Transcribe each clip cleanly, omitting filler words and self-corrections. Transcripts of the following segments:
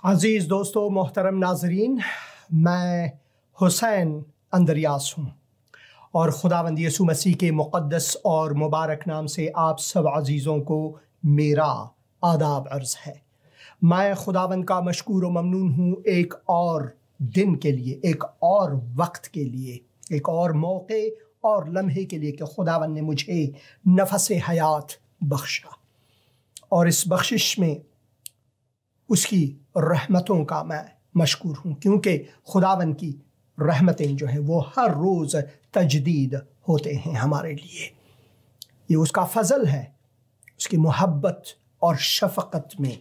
अज़ीज़ दोस्तों, मोहतरम नाज़रीन, मैं हुसैन अंदरियास हूँ और खुदावंद यीशु मसीह के मुक़द्दस और मुबारक नाम से आप सब अज़ीज़ों को मेरा आदाब अर्ज़ है। मैं खुदावंद का मशकूर व ममनून हूँ एक और दिन के लिए, एक और वक्त के लिए, एक और मौके और लम्हे के लिए कि खुदावंद ने मुझे नफ़स हयात बख्शा और इस बख्शिश में उसकी रहमतों का मैं मशकूर हूँ, क्योंकि खुदावन की रहमतें जो हैं वो हर रोज़ तजदीद होते हैं हमारे लिए। ये उसका फ़ज़ल है, उसकी मोहब्बत और शफ़क़त में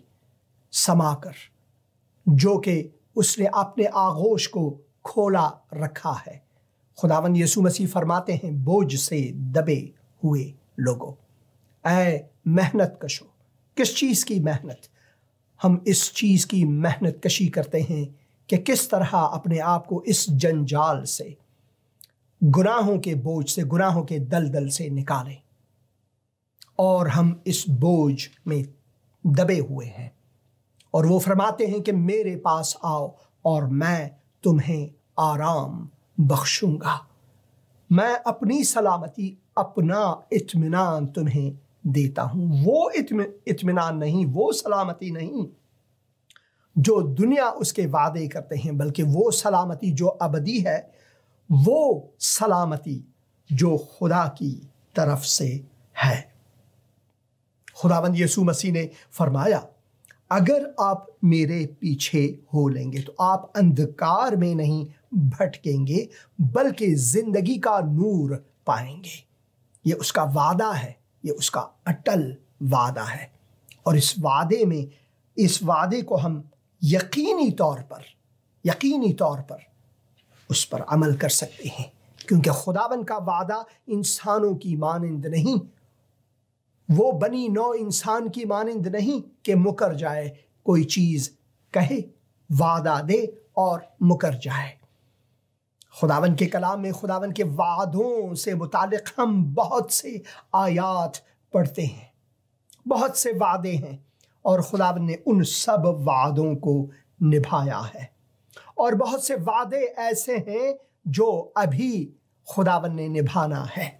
समाकर, जो कि उसने अपने आगोश को खोला रखा है। खुदावन यीशु मसीह फरमाते हैं, बोझ से दबे हुए लोगों, ऐ मेहनत कशो। किस चीज़ की मेहनत? हम इस चीज़ की मेहनत कशी करते हैं कि किस तरह अपने आप को इस जंजाल से, गुनाहों के बोझ से, गुनाहों के दलदल से निकालें। और हम इस बोझ में दबे हुए हैं और वो फरमाते हैं कि मेरे पास आओ और मैं तुम्हें आराम बख्शूंगा। मैं अपनी सलामती, अपना इत्मीनान तुम्हें देता हूं। वो इत्मीनान नहीं, वो सलामती नहीं जो दुनिया उसके वादे करते हैं, बल्कि वो सलामती जो अबदी है, वो सलामती जो खुदा की तरफ से है। खुदावंद यीशु मसीह ने फरमाया, अगर आप मेरे पीछे हो लेंगे तो आप अंधकार में नहीं भटकेंगे बल्कि जिंदगी का नूर पाएंगे। ये उसका वादा है, ये उसका अटल वादा है और इस वादे को हम यकीनी तौर पर उस पर अमल कर सकते हैं, क्योंकि खुदावन का वादा इंसानों की मानिंद नहीं, वो बनी नौ इंसान की मानिंद नहीं कि मुकर जाए, कोई चीज़ कहे, वादा दे और मुकर जाए। खुदावन के कलाम में खुदावन के वादों से मुतालिक हम बहुत से आयात पढ़ते हैं, बहुत से वादे हैं और खुदावन ने उन सब वादों को निभाया है। और बहुत से वादे ऐसे हैं जो अभी खुदावन ने निभाना है,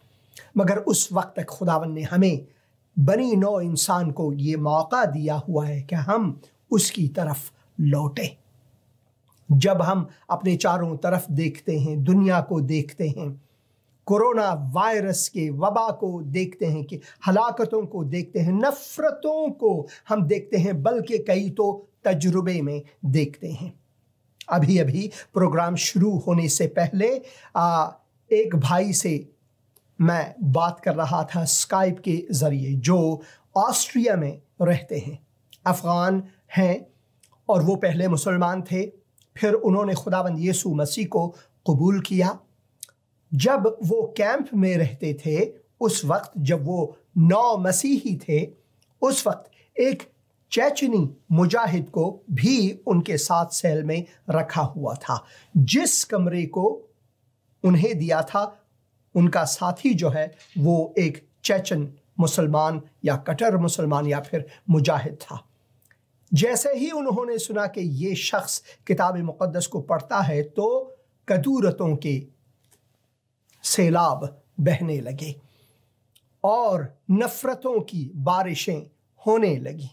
मगर उस वक्त तक खुदावन ने हमें बनी नौ इंसान को ये मौका दिया हुआ है कि हम उसकी तरफ लौटें। जब हम अपने चारों तरफ देखते हैं, दुनिया को देखते हैं, कोरोना वायरस के वबा को देखते हैं, कि हलाकतों को देखते हैं, नफ़रतों को हम देखते हैं, बल्कि कई तो तजुर्बे में देखते हैं। अभी अभी प्रोग्राम शुरू होने से पहले एक भाई से मैं बात कर रहा था स्काइप के ज़रिए, जो ऑस्ट्रिया में रहते हैं, अफ़गान हैं और वो पहले मुसलमान थे, फिर उन्होंने खुदावंद यीशु मसीह को कबूल किया। जब वो कैंप में रहते थे, उस वक्त जब वो नौ मसीही थे, उस वक्त एक चेचनी मुजाहिद को भी उनके साथ सेल में रखा हुआ था। जिस कमरे को उन्हें दिया था, उनका साथी जो है वो एक चेचन मुसलमान या कट्टर मुसलमान या फिर मुजाहिद था। जैसे ही उन्होंने सुना कि ये शख्स किताब मुक़द्दस को पढ़ता है, तो कदूरतों के सैलाब बहने लगे और नफ़रतों की बारिशें होने लगी।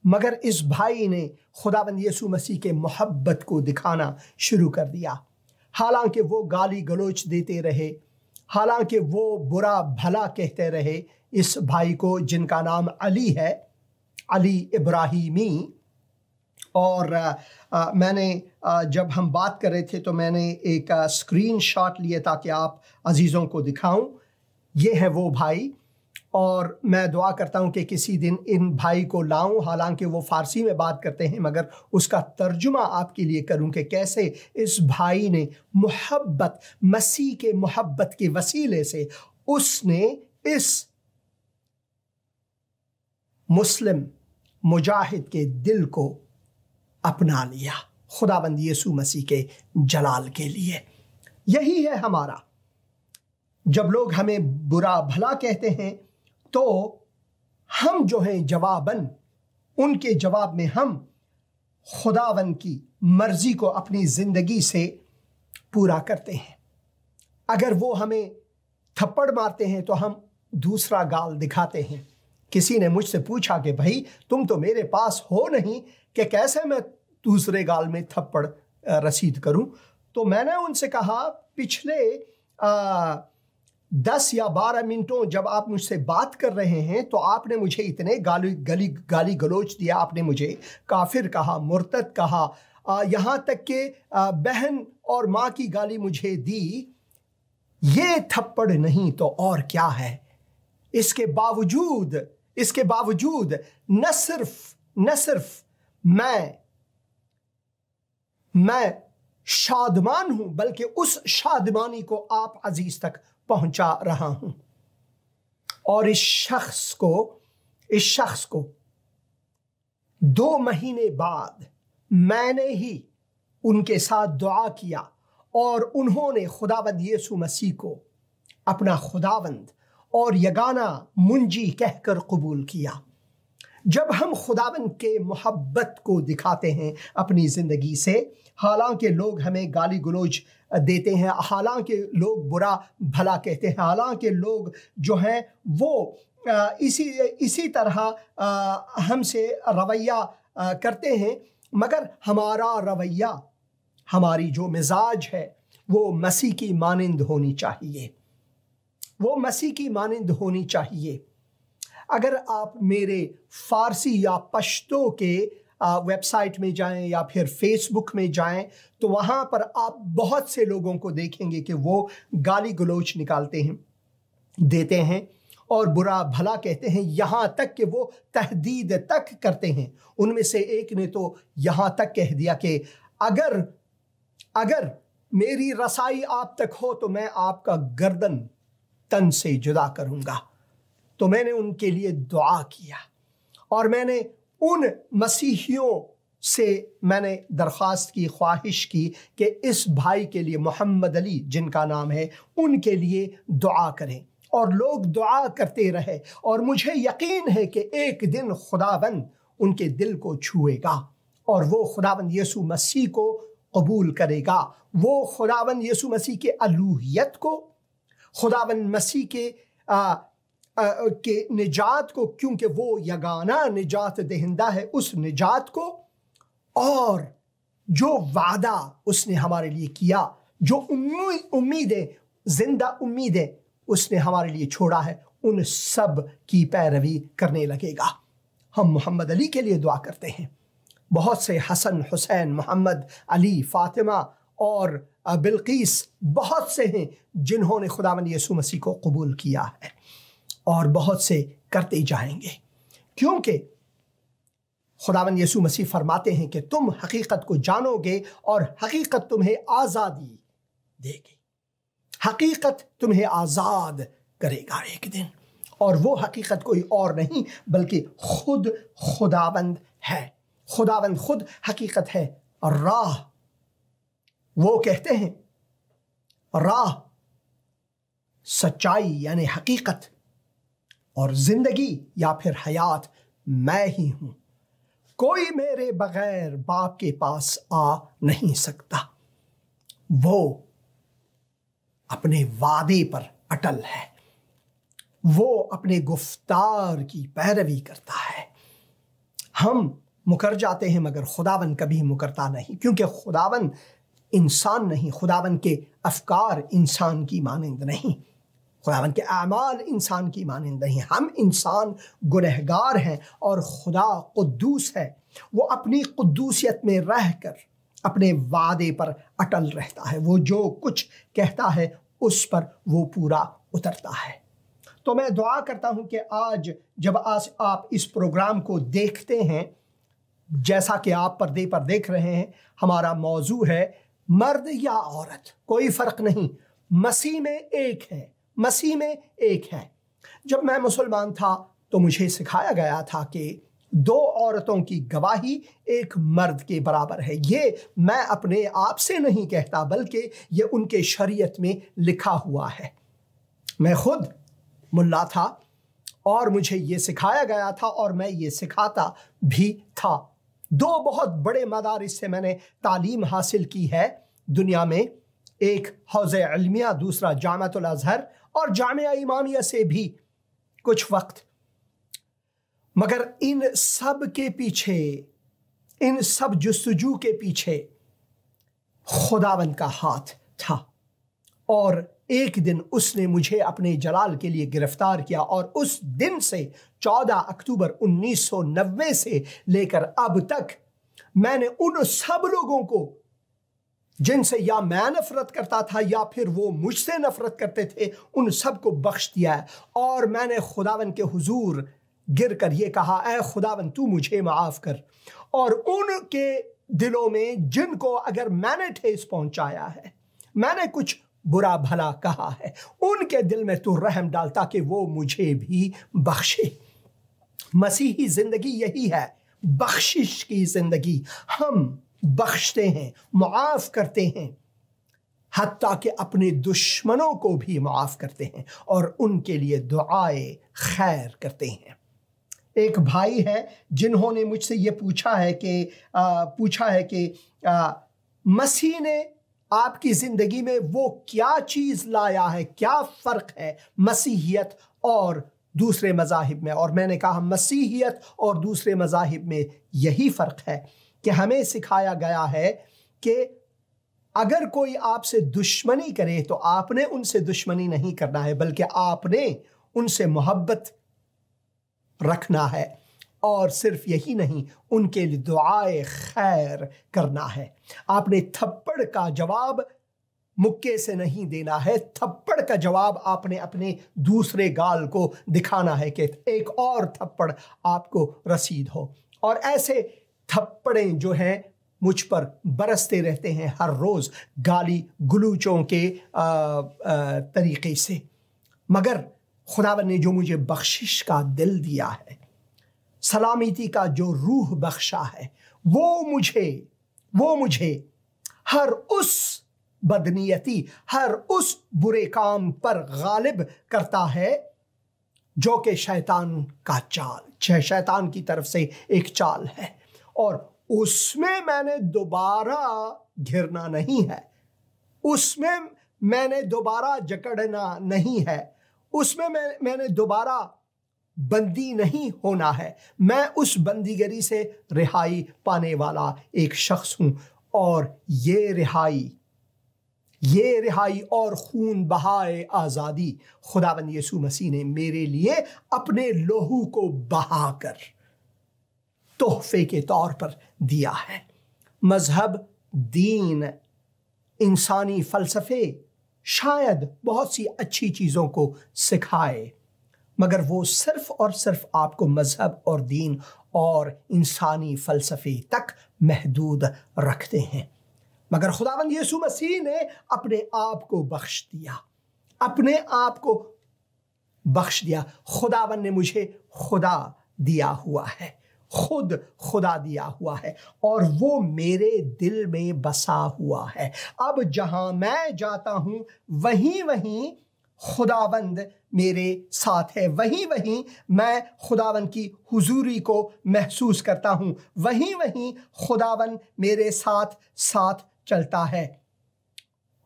मगर इस भाई ने खुदावंद यीशु मसीह के मोहब्बत को दिखाना शुरू कर दिया। हालांकि वो गाली गलोच देते रहे, हालांकि वो बुरा भला कहते रहे इस भाई को, जिनका नाम अली है, अली इब्राहिमी। और मैंने जब हम बात कर रहे थे तो मैंने एक स्क्रीनशॉट लिए ताकि आप अजीज़ों को दिखाऊं। ये है वो भाई और मैं दुआ करता हूं कि किसी दिन इन भाई को लाऊं, हालांकि वो फ़ारसी में बात करते हैं, मगर उसका तर्जुमा आपके लिए करूं कि कैसे इस भाई ने मोहब्बत, मसीह के मोहब्बत के वसीले से उसने इस मुस्लिम मुजाहिद के दिल को अपना लिया, खुदाबंद यीशु मसीह के जलाल के लिए। यही है हमारा, जब लोग हमें बुरा भला कहते हैं तो हम जो हैं जवाबन, उनके जवाब में हम खुदावंद की मर्जी को अपनी जिंदगी से पूरा करते हैं। अगर वो हमें थप्पड़ मारते हैं तो हम दूसरा गाल दिखाते हैं। किसी ने मुझसे पूछा कि भाई तुम तो मेरे पास हो नहीं कि कैसे मैं दूसरे गाल में थप्पड़ रसीद करूं। तो मैंने उनसे कहा पिछले 10 या 12 मिनटों जब आप मुझसे बात कर रहे हैं तो आपने मुझे इतने गाली गलोच दिया, आपने मुझे काफिर कहा, मुर्तद कहा, यहाँ तक कि बहन और माँ की गाली मुझे दी। ये थप्पड़ नहीं तो और क्या है। इसके बावजूद न सिर्फ मैं शादमान हूं बल्कि उस शादमानी को आप अजीज तक पहुंचा रहा हूं। और इस शख्स को 2 महीने बाद मैंने ही उनके साथ दुआ किया और उन्होंने खुदावंद यीशु मसीह को अपना खुदावंद और यगाना मुंजी कहकर कबूल किया। जब हम खुदावंद के मोहब्बत को दिखाते हैं अपनी जिंदगी से, हालांकि लोग हमें गाली गलौज देते हैं, हालांकि लोग बुरा भला कहते हैं, हालांकि लोग जो हैं वो इसी तरह हमसे रवैया करते हैं, मगर हमारा रवैया, हमारी जो मिजाज है वो मसीह की मानिंद होनी चाहिए। वो मसीह की मानिंद होनी चाहिए। अगर आप मेरे फारसी या पश्तो के वेबसाइट में जाएं या फिर फेसबुक में जाएं तो वहाँ पर आप बहुत से लोगों को देखेंगे कि वो गाली गलौच निकालते हैं, देते हैं और बुरा भला कहते हैं, यहाँ तक कि वो तहदीद तक करते हैं। उनमें से एक ने तो यहाँ तक कह दिया कि अगर मेरी रसाई आप तक हो तो मैं आपका गर्दन तन से जुदा करूँगा। तो मैंने उनके लिए दुआ किया और मैंने उन मसीहियों से मैंने दरख्वास्त की, ख्वाहिश की कि इस भाई के लिए, मोहम्मद अली जिनका नाम है, उनके लिए दुआ करें। और लोग दुआ करते रहे और मुझे यकीन है कि एक दिन खुदावंद उनके दिल को छुएगा और वो खुदावंद यीशु मसीह को कबूल करेगा। वो खुदावंद यीशु मसीह के अलूहियत को, खुदावंद मसीह के निजात को, क्योंकि वो यगाना निजात दहिंदा है, उस निजात को, और जो वादा उसने हमारे लिए किया, जो उम्मीदें, जिंदा उम्मीदें उसने हमारे लिए छोड़ा है, उन सब की पैरवी करने लगेगा। हम मोहम्मद अली के लिए दुआ करते हैं। बहुत से हसन, हुसैन, मोहम्मद अली, फातिमा और बिल्कीस बहुत से हैं जिन्होंने खुदावंद यीशु मसीह को कबूल किया है और बहुत से करते जाएंगे, क्योंकि खुदावंद यीशु मसीह फरमाते हैं कि तुम हकीकत को जानोगे और हकीकत तुम्हें आज़ादी देगी। हकीकत तुम्हें आज़ाद करेगा एक दिन, और वो हकीकत कोई और नहीं बल्कि खुद खुदावंद है। खुदावंद खुद हकीकत है। और राह, वो कहते हैं राह, सच्चाई यानी हकीकत, और जिंदगी या फिर हयात मैं ही हूं। कोई मेरे बगैर बाप के पास आ नहीं सकता। वो अपने वादे पर अटल है, वो अपने गुफ्तार की पैरवी करता है। हम मुकर जाते हैं मगर खुदावंद कभी मुकरता नहीं, क्योंकि खुदावंद इंसान नहीं, खुदावंद के अफकार इंसान की मानिंद नहीं, खुदावंद के आमाल इंसान की मानिंद नहीं। हम इंसान गुनहगार हैं और खुदा कुद्दूस है। वो अपनी कुद्दूसियत में रहकर अपने वादे पर अटल रहता है। वो जो कुछ कहता है उस पर वो पूरा उतरता है। तो मैं दुआ करता हूं कि आज जब आप इस प्रोग्राम को देखते हैं, जैसा कि आप पर्दे पर देख रहे हैं, हमारा मौजू है मर्द या औरत, कोई फर्क नहीं, मसीह में एक है, मसीह में एक है। जब मैं मुसलमान था तो मुझे सिखाया गया था कि 2 औरतों की गवाही एक मर्द के बराबर है। ये मैं अपने आप से नहीं कहता बल्कि ये उनके शरीयत में लिखा हुआ है। मैं खुद मुल्ला था और मुझे ये सिखाया गया था और मैं ये सिखाता भी था। दो बहुत बड़े मदारिस से मैंने तालीम हासिल की है दुनिया में, एक हौज़े इल्मिया, दूसरा जामिअतुल अज़हर और जामिया इमामिया से भी कुछ वक्त। मगर इन सब के पीछे, इन सब जुस्तजू के पीछे खुदावंद का हाथ था। और एक दिन उसने मुझे अपने जलाल के लिए गिरफ्तार किया, और उस दिन से 14 अक्टूबर 1990 से लेकर अब तक मैंने उन सब लोगों को जिनसे या मैं नफरत करता था या फिर वो मुझसे नफरत करते थे, उन सब को बख्श दिया है। और मैंने खुदावन के हुजूर गिर कर ये कहा, ऐ खुदावन तू मुझे माफ कर। और उनके दिलों में जिनको अगर मैंने ठेस पहुंचाया है, मैंने कुछ बुरा भला कहा है, उनके दिल में तू रहम डाल ताकि वो मुझे भी बख्शे। मसीही जिंदगी यही है, बख्शिश की जिंदगी। हम बख्शते हैं, मुआफ करते हैं, हत्ता कि अपने दुश्मनों को भी मुआफ करते हैं और उनके लिए दुआए खैर करते हैं। एक भाई है जिन्होंने मुझसे ये पूछा है कि मसीह ने आपकी जिंदगी में वो क्या चीज लाया है, क्या फर्क है मसीहियत और दूसरे मज़ाहिब में। और मैंने कहा मसीहियत और दूसरे मज़ाहिब में यही फर्क है कि हमें सिखाया गया है कि अगर कोई आपसे दुश्मनी करे तो आपने उनसे दुश्मनी नहीं करना है, बल्कि आपने उनसे मोहब्बत रखना है। और सिर्फ यही नहीं, उनके लिए दुआए खैर करना है। आपने थप्पड़ का जवाब मुक्के से नहीं देना है, थप्पड़ का जवाब आपने अपने दूसरे गाल को दिखाना है कि एक और थप्पड़ आपको रसीद हो। और ऐसे थप्पड़े जो हैं मुझ पर बरसते रहते हैं हर रोज गाली गलूचों के तरीके से। मगर खुदावन ने जो मुझे बख्शिश का दिल दिया है, सलामती का जो रूह बख्शा है, वो मुझे हर उस बदनीयती, हर उस बुरे काम पर गालिब करता है जो कि शैतान की तरफ से एक चाल है। और उसमें मैंने दोबारा घिरना नहीं है, उसमें मैंने दोबारा जकड़ना नहीं है, उसमें मैंने दोबारा बंदी नहीं होना है। मैं उस बंदीगरी से रिहाई पाने वाला एक शख्स हूं। और ये रिहाई और खून बहाए आज़ादी खुदावंद यीशु मसीह ने मेरे लिए अपने लोहू को बहाकर तोहफे के तौर पर दिया है। मजहब, दीन, इंसानी फलसफे शायद बहुत सी अच्छी चीज़ों को सिखाए, मगर वो सिर्फ और सिर्फ आपको मजहब और दीन और इंसानी फलसफे तक महदूद रखते हैं। मगर खुदावंद यीशु मसीह ने अपने आप को बख्श दिया, अपने आप को बख्श दिया। खुदावंद ने मुझे खुदा दिया हुआ है, खुद खुदा दिया हुआ है, और वो मेरे दिल में बसा हुआ है। अब जहां मैं जाता हूं वहीं खुदावंद मेरे साथ है, वहीं मैं खुदावंद की हुजूरी को महसूस करता हूं, वहीं खुदावंद मेरे साथ साथ चलता है।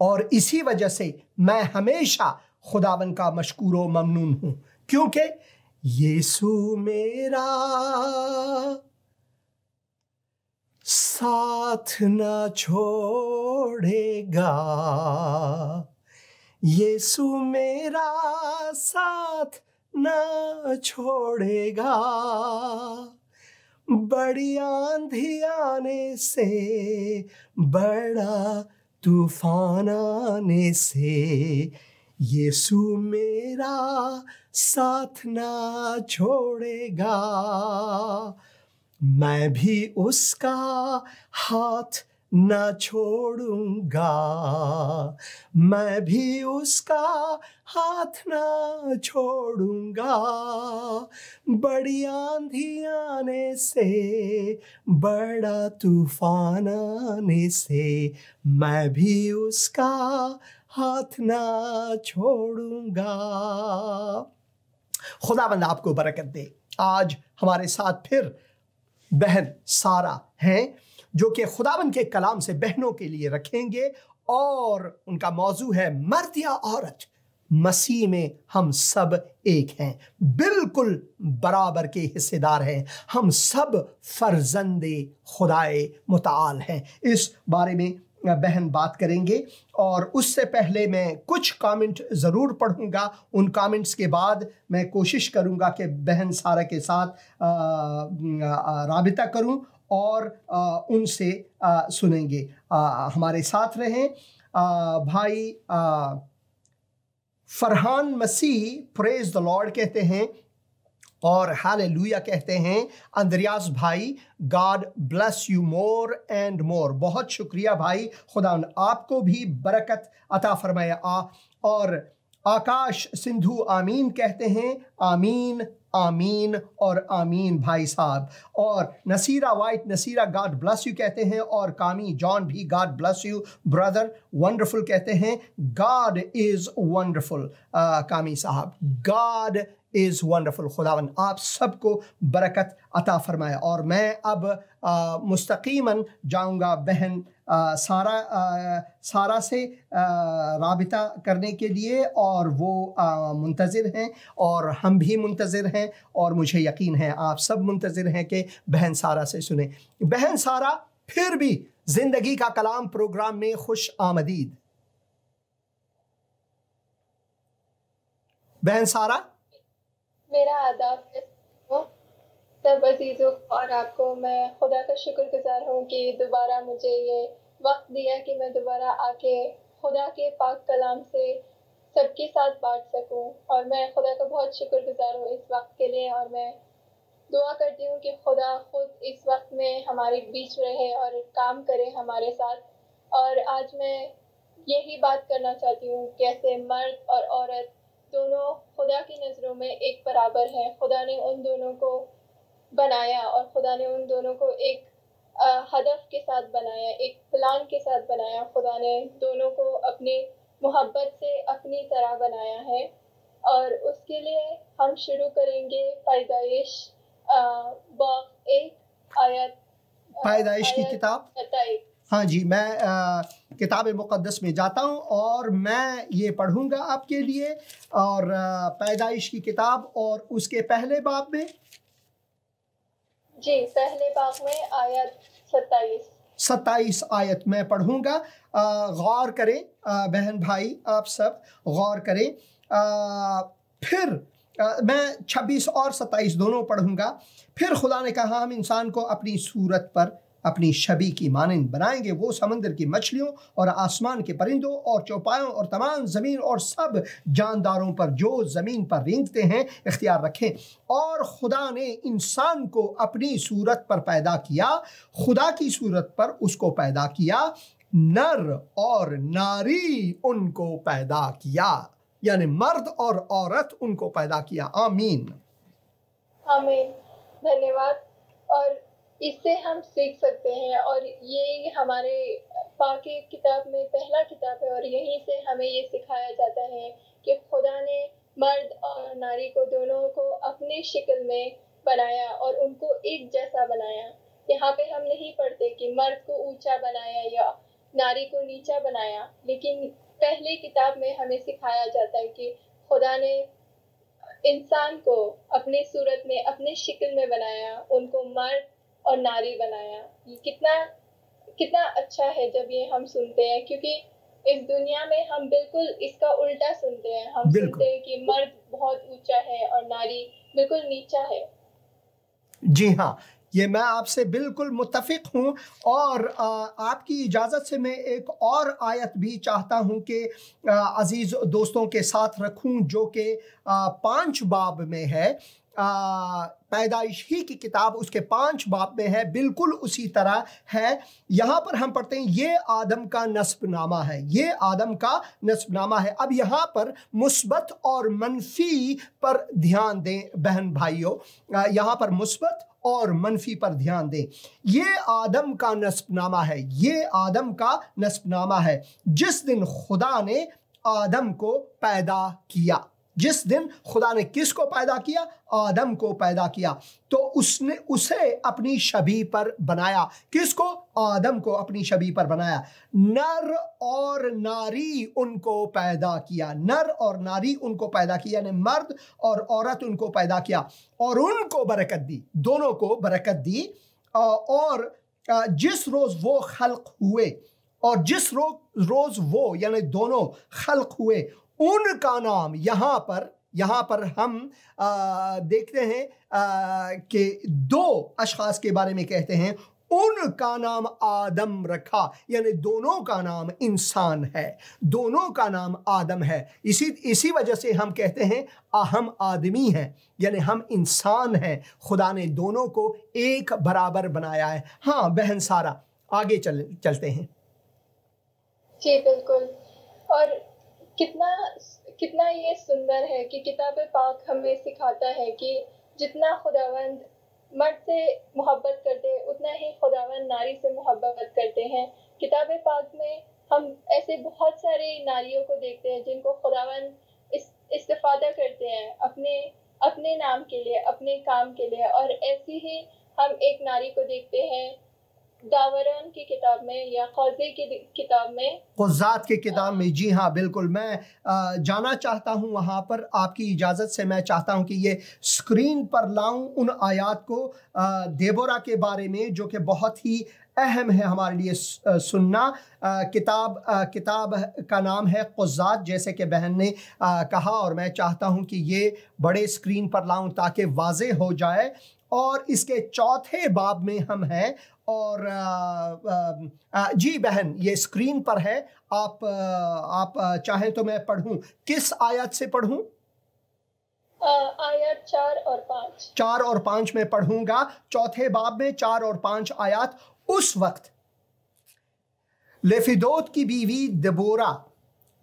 और इसी वजह से मैं हमेशा खुदावंद का मशकूर व ममनून हूं, क्योंकि यीशु मेरा साथ न छोड़ेगा, यीशु मेरा साथ न छोड़ेगा, बड़ी आंधी आने से, बड़ा तूफान आने से, यीशु मेरा साथ ना छोड़ेगा। मैं भी उसका हाथ ना छोड़ूंगा, मैं भी उसका हाथ ना छोड़ूंगा, बड़ी आंधी आने से, बड़ा तूफान आने से, मैं भी उसका हाथ ना छोड़ूंगा। खुदावंद आपको बरकत दे। आज हमारे साथ फिर बहन सारा हैं, जो कि खुदावन के कलाम से बहनों के लिए रखेंगे, और उनका मौजू है मर्द या औरत, मसीह में हम सब एक हैं, बिल्कुल बराबर के हिस्सेदार हैं, हम सब फर्जंदे खुदाए मुताल हैं। इस बारे में बहन बात करेंगे, और उससे पहले मैं कुछ कमेंट ज़रूर पढ़ूंगा। उन कमेंट्स के बाद मैं कोशिश करूंगा कि बहन सारा के साथ राबिता करूं और उनसे सुनेंगे। हमारे साथ रहें भाई फरहान मसीह प्रेज द लॉर्ड कहते हैं और हालेलुया कहते हैं। अंद्रयास भाई God bless you more and more, बहुत शुक्रिया भाई, खुदा आपको भी बरकत अता फरमाए। और आकाश सिंधु आमीन कहते हैं, आमीन आमीन और आमीन भाई साहब। और Nasira white Nasira God bless you कहते हैं, और कामी जॉन भी God bless you brother, wonderful कहते हैं। गॉड इज वंडरफुल कामी साहब, गॉड इज वंडरफुल। खुदावन आप सबको बरकत अता फरमाए। और मैं अब मुस्तकीमन जाऊंगा बहन सारा से राबिता करने के लिए, और वो मुंतज़िर हैं और हम भी मुंतज़िर हैं, और मुझे यकीन है आप सब मुंतज़िर हैं कि बहन सारा से सुने। बहन सारा, फिर भी जिंदगी का कलाम प्रोग्राम में खुश आमदीद। बहन सारा, मेरा आदाब है सब अजीज़ों, और आपको मैं खुदा का शुक्रगुजार हूँ कि दोबारा मुझे ये वक्त दिया कि मैं दोबारा आके खुदा के पाक कलाम से सबके साथ बांट सकूँ। और मैं खुदा का बहुत शुक्रगुजार हूँ इस वक्त के लिए, और मैं दुआ करती हूँ कि खुदा खुद इस वक्त में हमारे बीच रहे और काम करे हमारे साथ। और आज मैं यही बात करना चाहती हूँ, कैसे मर्द और औरत दोनों खुदा की नज़रों में एक बराबर हैं। खुदा ने उन दोनों को बनाया, और खुदा ने उन दोनों को एक हदफ के साथ बनाया, एक प्लान के साथ बनाया। खुदा ने दोनों को अपनी मोहब्बत से अपनी तरह बनाया है। और उसके लिए हम शुरू करेंगे पैदाइश बाब 1 आयत, पैदाइश की किताब। हाँ जी, मैं किताब मुक़द्दस में जाता हूँ और मैं ये पढ़ूँगा आपके लिए। और पैदाइश की किताब और उसके पहले बाब में, जी पहले बाब में आयत 27 आयत मैं पढ़ूँगा। गौर करें बहन भाई, आप सब गौर करें। फिर मैं 26 और 27 दोनों पढ़ूँगा। फिर खुदा ने कहा, हम इंसान को अपनी सूरत पर अपनी छवि की मानंद बनाएंगे। वो समंदर की मछलियों और आसमान के परिंदों और चौपायों और तमाम ज़मीन और सब जानदारों पर जो ज़मीन पर रेंगते हैं इख्तियार रखें। और खुदा ने इंसान को अपनी सूरत पर पैदा किया, खुदा की सूरत पर उसको पैदा किया, नर और नारी उनको पैदा किया, यानी मर्द और औरत उनको पैदा किया। आमीन आमीन, धन्यवाद। और इससे हम सीख सकते हैं, और ये हमारे पाकी किताब में पहला किताब है, और यहीं से हमें ये सिखाया जाता है कि खुदा ने मर्द और नारी को दोनों को अपनी शक्ल में बनाया और उनको एक जैसा बनाया। यहाँ पे हम नहीं पढ़ते कि मर्द को ऊंचा बनाया या नारी को नीचा बनाया, लेकिन पहले किताब में हमें सिखाया जाता है कि खुदा ने इंसान को अपने सूरत में अपने शक्ल में बनाया, उनको मर्द और नारी बनाया। ये कितना अच्छा है जब ये हम सुनते हैं, क्योंकि इस दुनिया में हम बिल्कुल इसका उल्टा सुनते हैं। हम सुनते हैं कि मर्द बहुत ऊंचा है और नारी बिल्कुल नीचा है। जी हाँ, ये मैं आपसे बिल्कुल मुत्तफिक हूँ। और आपकी इजाज़त से मैं एक और आयत भी चाहता हूँ कि अजीज़ दोस्तों के साथ रखूँ, जो कि 5 बाब में है। पैदाइश ही की किताब उसके 5 बाब में है, बिल्कुल उसी तरह है। यहाँ पर हम पढ़ते हैं, ये आदम का नस्बनामा है, ये आदम का नस्बनामा है। अब यहाँ पर मुस्बत और मनफी पर ध्यान दें बहन भाइयों, यहाँ पर मुस्बत और मनफी पर ध्यान दें। ये आदम का नस्बनामा है, ये आदम का नस्बनामा है जिस दिन खुदा ने आदम को पैदा किया, जिस दिन खुदा ने किसको पैदा किया? आदम को पैदा किया। तो उसने उसे अपनी छवि पर बनाया। किसको? आदम को अपनी छवि पर बनाया। नर और नारी उनको पैदा किया। नर और नारी उनको पैदा किया, यानी मर्द और औरत उनको पैदा किया और उनको बरकत दी, दोनों को बरकत दी। और जिस रोज वो खल्क हुए और जिस रोज वो यानी दोनों खल्क हुए, उनका नाम यहाँ पर हम देखते हैं कि दो अशखास के बारे में कहते हैं। उनका नाम आदम रखा, यानी दोनों का नाम इंसान है, दोनों का नाम आदम है। इसी वजह से हम कहते हैं हम आदमी हैं, यानी हम इंसान हैं। खुदा ने दोनों को एक बराबर बनाया है। हाँ बहन सारा, आगे चलते हैं। जी बिल्कुल। और कितना कितना ये सुंदर है कि किताब पाक हमें सिखाता है कि जितना खुदावंद मर्द से मोहब्बत करते हैं, उतना ही खुदावंद नारी से मोहब्बत करते हैं। किताब पाक में हम ऐसे बहुत सारे नारियों को देखते हैं जिनको खुदावंद इस्तिफादा करते हैं अपने नाम के लिए, अपने काम के लिए। और ऐसी ही हम एक नारी को देखते हैं दावरान की किताब में या खौजे की किताब में, खुज़ात की किताब में। जी हाँ बिल्कुल, मैं जाना चाहता हूँ वहाँ पर। आपकी इजाज़त से मैं चाहता हूँ कि ये स्क्रीन पर लाऊं उन आयात को देबोरा के बारे में, जो कि बहुत ही अहम है हमारे लिए सुनना। किताब का नाम है खुज़ात, जैसे कि बहन ने कहा, और मैं चाहता हूँ कि ये बड़े स्क्रीन पर लाऊं ताकि वाज़े हो जाए। और इसके चौथे बाब में हम हैं। और जी बहन, ये स्क्रीन पर है। आप चाहें तो मैं पढ़ूं। किस आयत से पढ़ूं? आयत 4 और 5। 4 और 5 में पढ़ूंगा। चौथे बाब में 4 और 5 आयत। उस वक्त लेफिदोत की बीवी दबोरा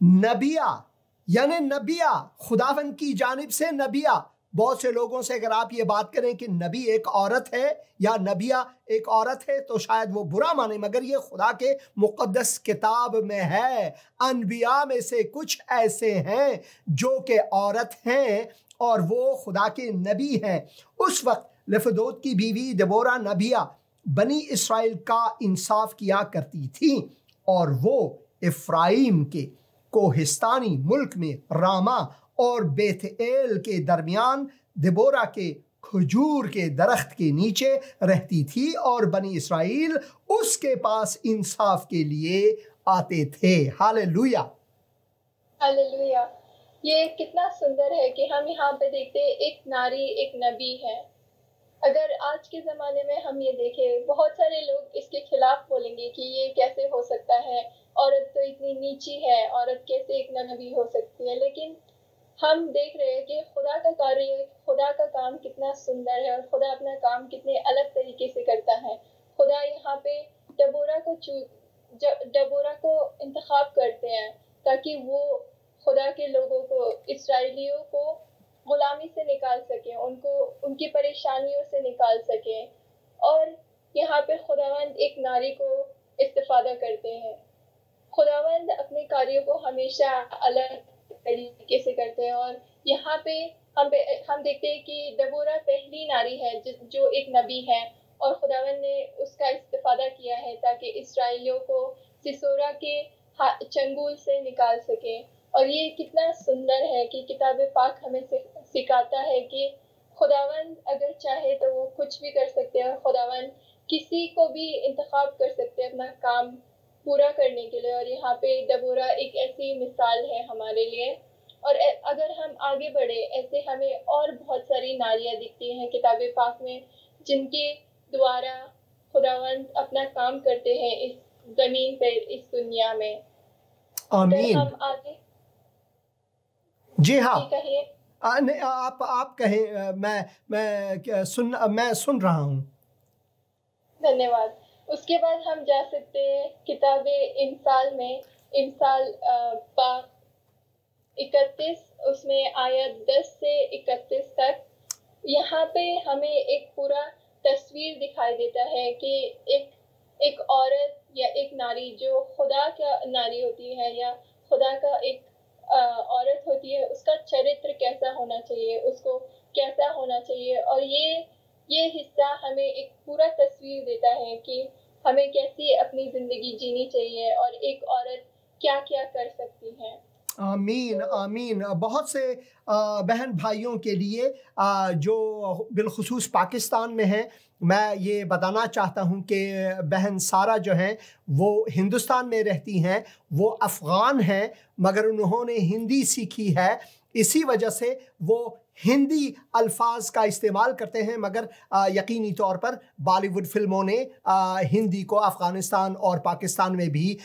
नबिया, यानी नबिया, खुदावंद की जानिब से नबिया। बहुत से लोगों से अगर आप ये बात करें कि नबी एक औरत है या नबिया एक औरत है तो शायद वो बुरा माने, मगर ये खुदा के मुक़द्दस किताब में है। अनबिया में से कुछ ऐसे हैं जो कि औरत हैं और वो खुदा के नबी हैं। उस वक्त लफदोत की बीवी दबोरा नबिया बनी इसराइल का इंसाफ किया करती थी, और वो इफ्राइम के कोहिस्तानी मुल्क में रामा और बेथएल के दरमियान दबोरा के खजूर के दरख्त के नीचे रहती थी, और बनी इसराइल उसके पास इंसाफ के लिए आते थे। Hallelujah, hallelujah. ये कितना सुंदर है कि हम यहाँ पे देखते हैं एक नारी एक नबी है। अगर आज के ज़माने में हम ये देखें, बहुत सारे लोग इसके खिलाफ बोलेंगे कि ये कैसे हो सकता है, औरत तो इतनी नीची है, औरत कैसे एक नबी हो सकती है। लेकिन हम देख रहे हैं कि खुदा का कार्य, खुदा का काम कितना सुंदर है और खुदा अपना काम कितने अलग तरीके से करता है। खुदा यहाँ पे डबोरा को इंतखाब करते हैं ताकि वो खुदा के लोगों को, इसराइलियों को गुलामी से निकाल सके, उनको उनकी परेशानियों से निकाल सके। और यहाँ पे खुदावंद एक नारी को इस्तिफादा करते हैं। खुदावंद अपने कार्यों को हमेशा अलग तरीके से करते हैं। और यहाँ पे हम देखते हैं कि दबोरा पहली नारी है जो एक नबी है, और खुदावंद ने उसका इस्तिफादा किया है ताकि इसराइलियों को सिसोरा के चंगुल से निकाल सके। और ये कितना सुंदर है कि किताब पाक हमें सिखाता है कि खुदावंद अगर चाहे तो वो कुछ भी कर सकते हैं, और खुदावंद किसी को भी इंतखाब कर सकते हैं अपना काम पूरा करने के लिए। और यहाँ पे दबोरा एक ऐसी मिसाल है हमारे लिए। और अगर हम आगे बढ़े, ऐसे हमें और बहुत सारी नारियां दिखती हैं किताब पाक में जिनके द्वारा खुदावंद अपना काम करते हैं इस जमीन पर, इस दुनिया में। आमीन। हम आगे जी हाँ, कहिए। आप कहें, मैं सुन रहा हूँ। धन्यवाद। उसके बाद हम जा सकते हैं किताब इमसाल में। इमसाल पाक 31, उसमें आयत 10 से 31 तक। यहाँ पे हमें एक पूरा तस्वीर दिखाई देता है कि एक औरत या एक नारी जो खुदा का नारी होती है या खुदा का एक औरत होती है उसका चरित्र कैसा होना चाहिए, उसको कैसा होना चाहिए। और ये हिस्सा हमें एक पूरा तस्वीर देता है कि हमें कैसी अपनी ज़िंदगी जीनी चाहिए और एक औरत क्या क्या कर सकती है। आमीन आमीन। बहुत से बहन भाइयों के लिए जो बिलखुसूस पाकिस्तान में हैं, मैं ये बताना चाहता हूँ कि बहन सारा जो हैं वो हिंदुस्तान में रहती हैं, वो अफ़गान हैं, मगर उन्होंने हिंदी सीखी है, इसी वजह से वो हिंदी अल्फाज का इस्तेमाल करते हैं। मगर यकीनी तौर पर बॉलीवुड फिल्मों ने हिंदी को अफ़गानिस्तान और पाकिस्तान में भी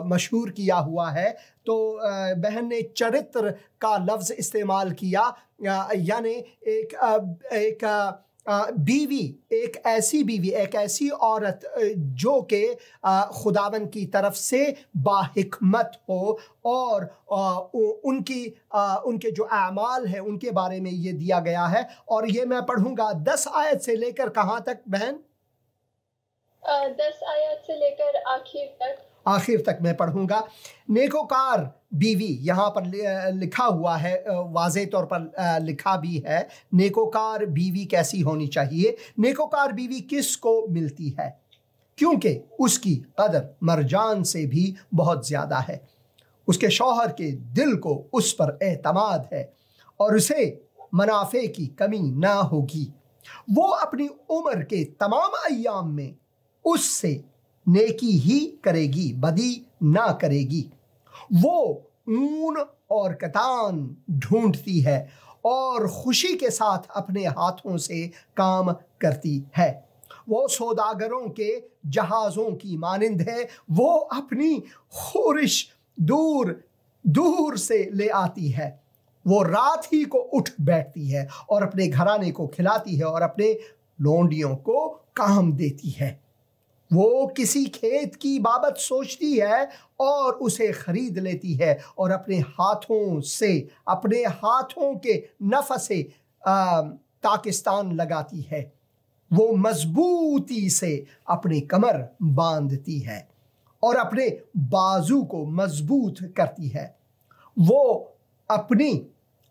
मशहूर किया हुआ है। तो बहन ने चरित्र का लफ्ज़ इस्तेमाल किया, यानी एक बीवी, एक ऐसी औरत जो कि खुदावन की तरफ से बाहिकमत हो, और उनके जो आमाल है उनके बारे में ये दिया गया है। और ये मैं पढ़ूंगा 10 आयत से लेकर कहाँ तक बहन? 10 आयत से लेकर आखिर तक मैं पढ़ूंगा। नेकोकार बीवी, यहाँ पर लिखा हुआ है, वाज़े तौर पर लिखा भी है, नेकोकार बीवी कैसी होनी चाहिए। नेकोकार बीवी किस को मिलती है? क्योंकि उसकी कदर मरजान से भी बहुत ज़्यादा है, उसके शौहर के दिल को उस पर एतमाद है और उसे मुनाफे की कमी ना होगी। वो अपनी उम्र के तमाम अय्याम में उससे नेकी ही करेगी, बदी ना करेगी। वो ऊन और कतान ढूंढती है और खुशी के साथ अपने हाथों से काम करती है। वो सौदागरों के जहाज़ों की मानिंद है, वो अपनी खुरिश दूर दूर से ले आती है। वो रात ही को उठ बैठती है और अपने घराने को खिलाती है और अपने लोंडियों को काम देती है। वो किसी खेत की बाबत सोचती है और उसे खरीद लेती है और अपने हाथों के नफ़ से ताकिस्तान लगाती है। वो मजबूती से अपनी कमर बांधती है और अपने बाजू को मजबूत करती है। वो अपनी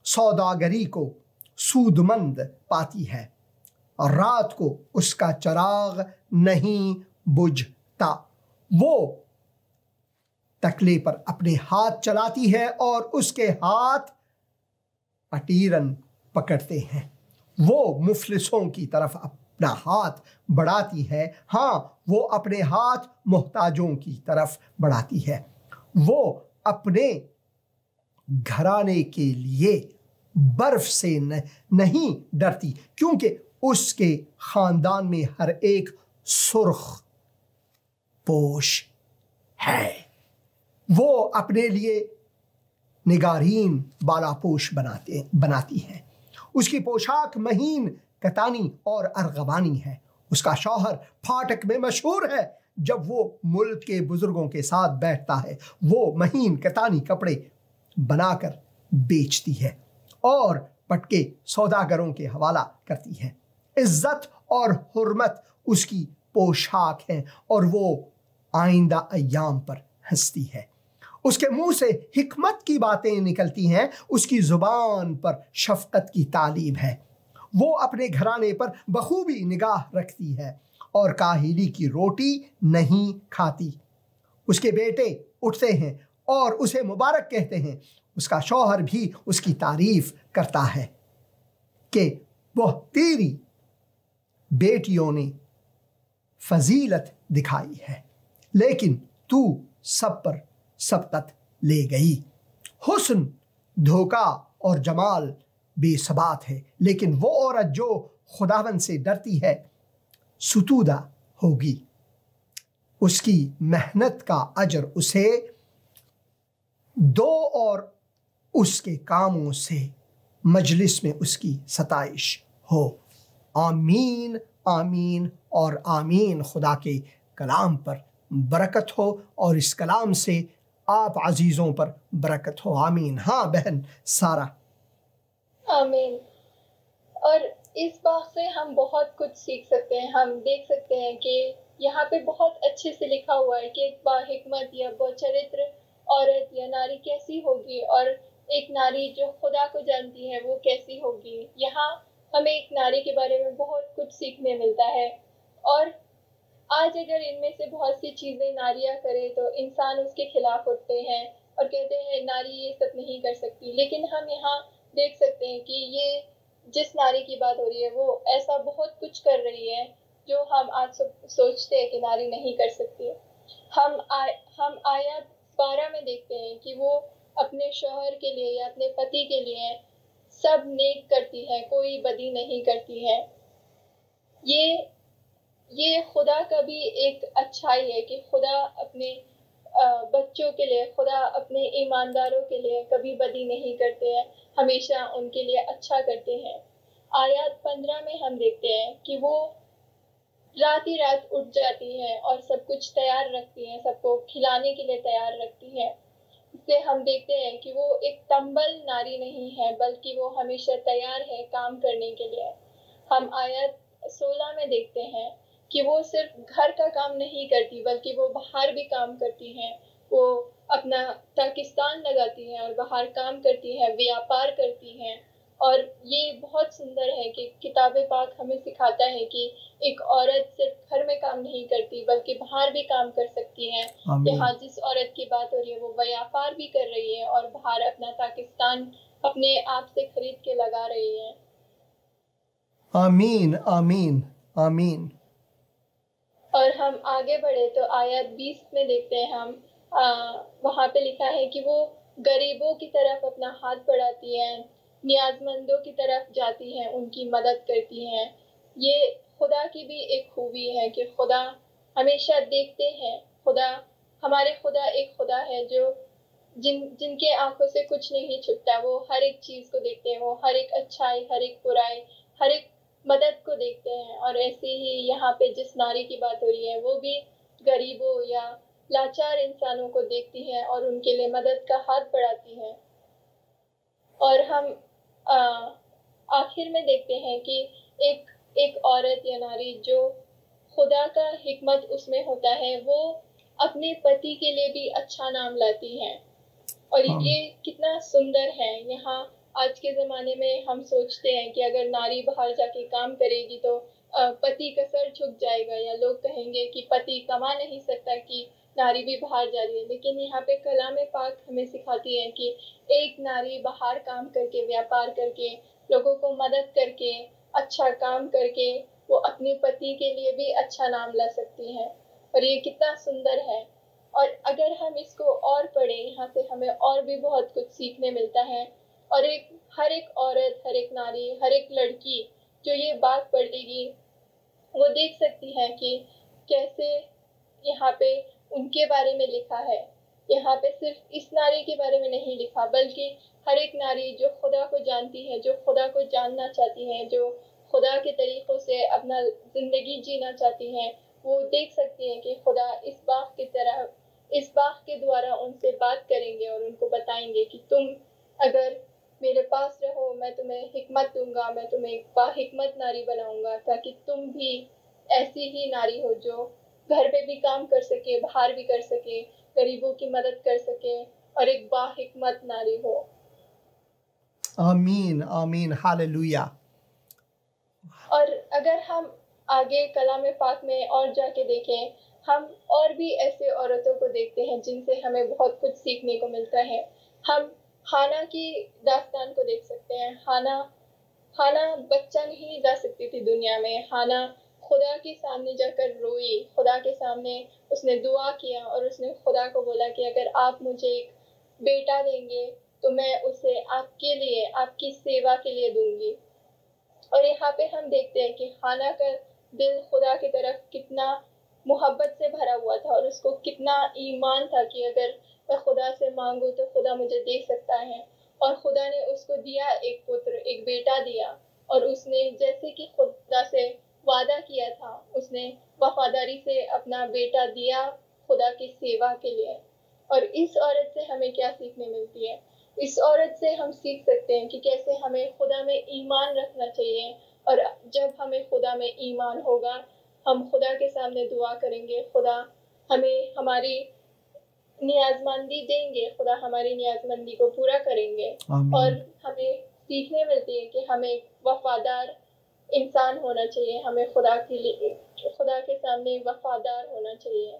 सौदागरी को सूदमंद पाती है और रात को उसका चिराग नहीं बुझता। वो तकले पर अपने हाथ चलाती है और उसके हाथ अटीरन पकड़ते हैं। वो मुफलिसों की तरफ अपना हाथ बढ़ाती है, हाँ वो अपने हाथ मोहताजों की तरफ बढ़ाती है। वो अपने घराने के लिए बर्फ से नहीं डरती, क्योंकि उसके खानदान में हर एक सुर्ख पोश है। वो अपने लिए निगारीन बालापोश बनाती है। उसकी पोशाक महीन, कतानी और अर्गवानी है। उसका शौहर फाटक में मशहूर है। जब वो मुल्क के बुजुर्गों के साथ बैठता है, वो महीन कतानी कपड़े बनाकर बेचती है और पटके सौदागरों के हवाला करती है। इज्जत और हुर्मत उसकी पोशाक है और वो आइंदा अय्याम पर हंसती है। उसके मुंह से हिकमत की बातें निकलती हैं, उसकी जुबान पर शफकत की तालीम है। वो अपने घराने पर बखूबी निगाह रखती है और काहिली की रोटी नहीं खाती। उसके बेटे उठते हैं और उसे मुबारक कहते हैं। उसका शौहर भी उसकी तारीफ करता है कि वह तेरी बेटियों ने फजीलत दिखाई है, लेकिन तू सब पर सबकत ले गई। हुस्न, धोखा और जमाल बेसबात है, लेकिन वो औरत जो खुदावन से डरती है सुतूदा होगी। उसकी मेहनत का अजर उसे दो और उसके कामों से मजलिस में उसकी सताइश हो। आमीन आमीन और आमीन। खुदा के कलाम पर बरकत हो और इस कलाम से आप अजीज़ों पर बरकत हो। आमीन। हाँ बहन सारा। आमीन। और इस बात से हम बहुत कुछ सीख सकते हैं। हम देख सकते हैं कि यहाँ पे बहुत अच्छे से लिखा हुआ है कि एक बाहिकमत या बचरित्र औरत या नारी कैसी होगी और एक नारी जो खुदा को जानती है वो कैसी होगी। यहाँ हमें एक नारी के बारे में बहुत कुछ सीखने मिलता है। और आज अगर इनमें से बहुत सी चीजें नारियां करे तो इंसान उसके खिलाफ उठते हैं और कहते हैं नारी ये सब नहीं कर सकती। लेकिन हम यहाँ देख सकते हैं कि ये जिस नारी की बात हो रही है वो ऐसा बहुत कुछ कर रही है जो हम आज सोचते हैं कि नारी नहीं कर सकती। हम आयत 12 में देखते हैं कि वो अपने शौहर के लिए या अपने पति के लिए सब नेक करती है, कोई बदी नहीं करती है। ये खुदा का भी एक अच्छाई है कि खुदा अपने बच्चों के लिए, खुदा अपने ईमानदारों के लिए कभी बदी नहीं करते हैं, हमेशा उनके लिए अच्छा करते हैं। आयत 15 में हम देखते हैं कि वो रात ही रात उठ जाती है और सब कुछ तैयार रखती है, सबको खिलाने के लिए तैयार रखती है। इससे हम देखते हैं कि वो एक तंबल नारी नहीं है, बल्कि वो हमेशा तैयार है काम करने के लिए। हम आयत 16 में देखते हैं कि वो सिर्फ घर का काम नहीं करती बल्कि वो बाहर भी काम करती हैं। वो अपना पाकिस्तान लगाती हैं और बाहर काम करती हैं, व्यापार करती हैं। और ये बहुत सुंदर है कि किताब पाक हमें सिखाता है कि एक औरत सिर्फ घर में काम नहीं करती बल्कि बाहर भी काम कर सकती है। यहाँ जिस औरत की बात हो रही है वो व्यापार भी कर रही है और बाहर अपना पाकिस्तान अपने आप से खरीद के लगा रही है। आमीन आमीन आमीन। और हम आगे बढ़े तो आयत 20 में देखते हैं हम वहाँ पे लिखा है कि वो गरीबों की तरफ अपना हाथ बढ़ाती हैं, नियाजमंदों की तरफ जाती हैं, उनकी मदद करती हैं। ये खुदा की भी एक खूबी है कि खुदा हमेशा देखते हैं। हमारे खुदा एक खुदा है जो जिनके आंखों से कुछ नहीं छुपता। वो हर एक चीज को देखते हैं, वो हर एक अच्छाई, हर एक बुराई, हर एक मदद को देखते हैं। और ऐसे ही यहाँ पे जिस नारी की बात हो रही है वो भी गरीबों या लाचार इंसानों को देखती है और उनके लिए मदद का हाथ बढ़ाती है। और हम आखिर में देखते हैं कि एक एक औरत या नारी जो खुदा का हिकमत उसमें होता है, वो अपने पति के लिए भी अच्छा नाम लाती है। और ये कितना सुंदर है। यहाँ आज के ज़माने में हम सोचते हैं कि अगर नारी बाहर जाके काम करेगी तो पति का सर झुक जाएगा या लोग कहेंगे कि पति कमा नहीं सकता कि नारी भी बाहर जा रही है। लेकिन यहाँ पे कलाम पाक हमें सिखाती है कि एक नारी बाहर काम करके, व्यापार करके, लोगों को मदद करके, अच्छा काम करके वो अपने पति के लिए भी अच्छा नाम ला सकती है। और ये कितना सुंदर है। और अगर हम इसको और पढ़ें, यहाँ से हमें और भी बहुत कुछ सीखने मिलता है। और हर एक औरत, हर एक नारी, हर एक लड़की जो ये बात पढ़ लेगी वो देख सकती है कि कैसे यहाँ पे उनके बारे में लिखा है। यहाँ पे सिर्फ इस नारी के बारे में नहीं लिखा, बल्कि हर एक नारी जो खुदा को जानती है, जो खुदा को जानना चाहती है, जो खुदा के तरीकों से अपना जिंदगी जीना चाहती है, वो देख सकती है कि खुदा इस बाग के द्वारा उनसे बात करेंगे और उनको बताएंगे कि तुम अगर मेरे पास रहो, मैं तुम्हें हिकमत दूंगा, मैं तुम्हें एक बाहिकमत नारी बनाऊंगा, ताकि तुम भी ऐसी ही नारी हो जो घर पे भी काम कर सके, बाहर भी कर सके, गरीबों की मदद कर सके और एक बाहिकमत नारी हो। आमीन आमीन, हालेलुया। और अगर हम आगे कलाम पाक में और जाके देखें, हम और भी ऐसे औरतों को देखते हैं जिनसे हमें बहुत कुछ सीखने को मिलता है। हम हाना की दास्तान को देख सकते हैं। हाना बच्चा नहीं जा सकती थी दुनिया में। हाना खुदा के सामने जाकर रोई, खुदा के सामने उसने दुआ किया और उसने खुदा को बोला कि अगर आप मुझे एक बेटा देंगे तो मैं उसे आपके लिए, आपकी सेवा के लिए दूंगी। और यहाँ पे हम देखते हैं कि हाना का दिल खुदा की तरफ कितना मोहब्बत से भरा हुआ था और उसको कितना ईमान था कि अगर मैं खुदा से मांगू तो खुदा मुझे दे सकता है। और खुदा ने उसको दिया, एक पुत्र, एक बेटा दिया। और उसने जैसे कि खुदा से वादा किया था, उसने वफादारी से अपना बेटा दिया खुदा की सेवा के लिए। और इस औरत से हमें क्या सीखने मिलती है? इस औरत से हम सीख सकते हैं कि कैसे हमें खुदा में ईमान रखना चाहिए। और जब हमें खुदा में ईमान होगा, हम खुदा के सामने दुआ करेंगे, खुदा हमें हमारी नियाजमंदी देंगे, खुदा हमारी नियाजमंदी को पूरा करेंगे। और हमें सीखने मिलती है कि हमें वफादार इंसान होना चाहिए, हमें खुदा के लिए, खुदा के सामने वफादार होना चाहिए।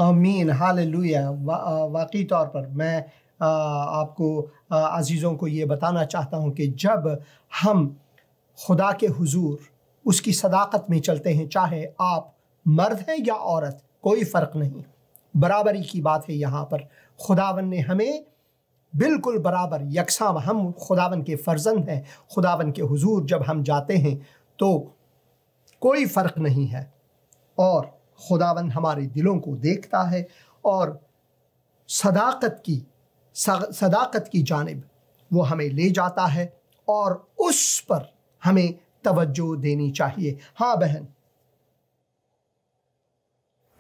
आमीन, हालेलुया। वाकई तौर पर मैं आपको अजीज़ों को ये बताना चाहता हूँ कि जब हम खुदा के हुजूर उसकी सदाकत में चलते हैं, चाहे आप मर्द हैं या औरत, कोई फ़र्क नहीं, बराबरी की बात है। यहाँ पर खुदावन ने हमें बिल्कुल बराबर यकसां, हम खुदावन के फर्जंद हैं। खुदावन के हुजूर जब हम जाते हैं तो कोई फ़र्क नहीं है, और खुदावन हमारे दिलों को देखता है और सदाकत की जानिब वो हमें ले जाता है, और उस पर हमें तवज्जो देनी चाहिए। हाँ बहन।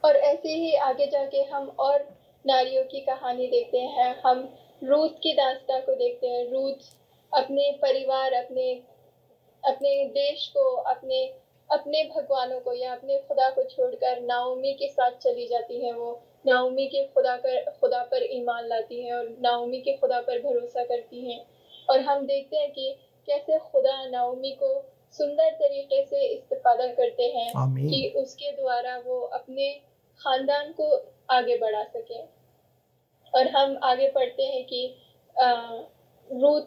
और ऐसे ही आगे जाके हम और नारियों की कहानी देखते हैं। हम रूथ की दास्तां को देखते हैं। रूथ अपने परिवार, अपने देश को, अपने भगवानों को या अपने खुदा को छोड़कर नाओमी के साथ चली जाती है। वो नाओमी के खुदा पर ईमान लाती हैं और नाओमी के खुदा पर भरोसा करती हैं। और हम देखते हैं कि कैसे खुदा नाओमी को सुंदर तरीके से इस्तेफादा करते हैं कि उसके द्वारा वो अपने खानदान को आगे बढ़ा सके। और हम आगे पढ़ते हैं कि रूथ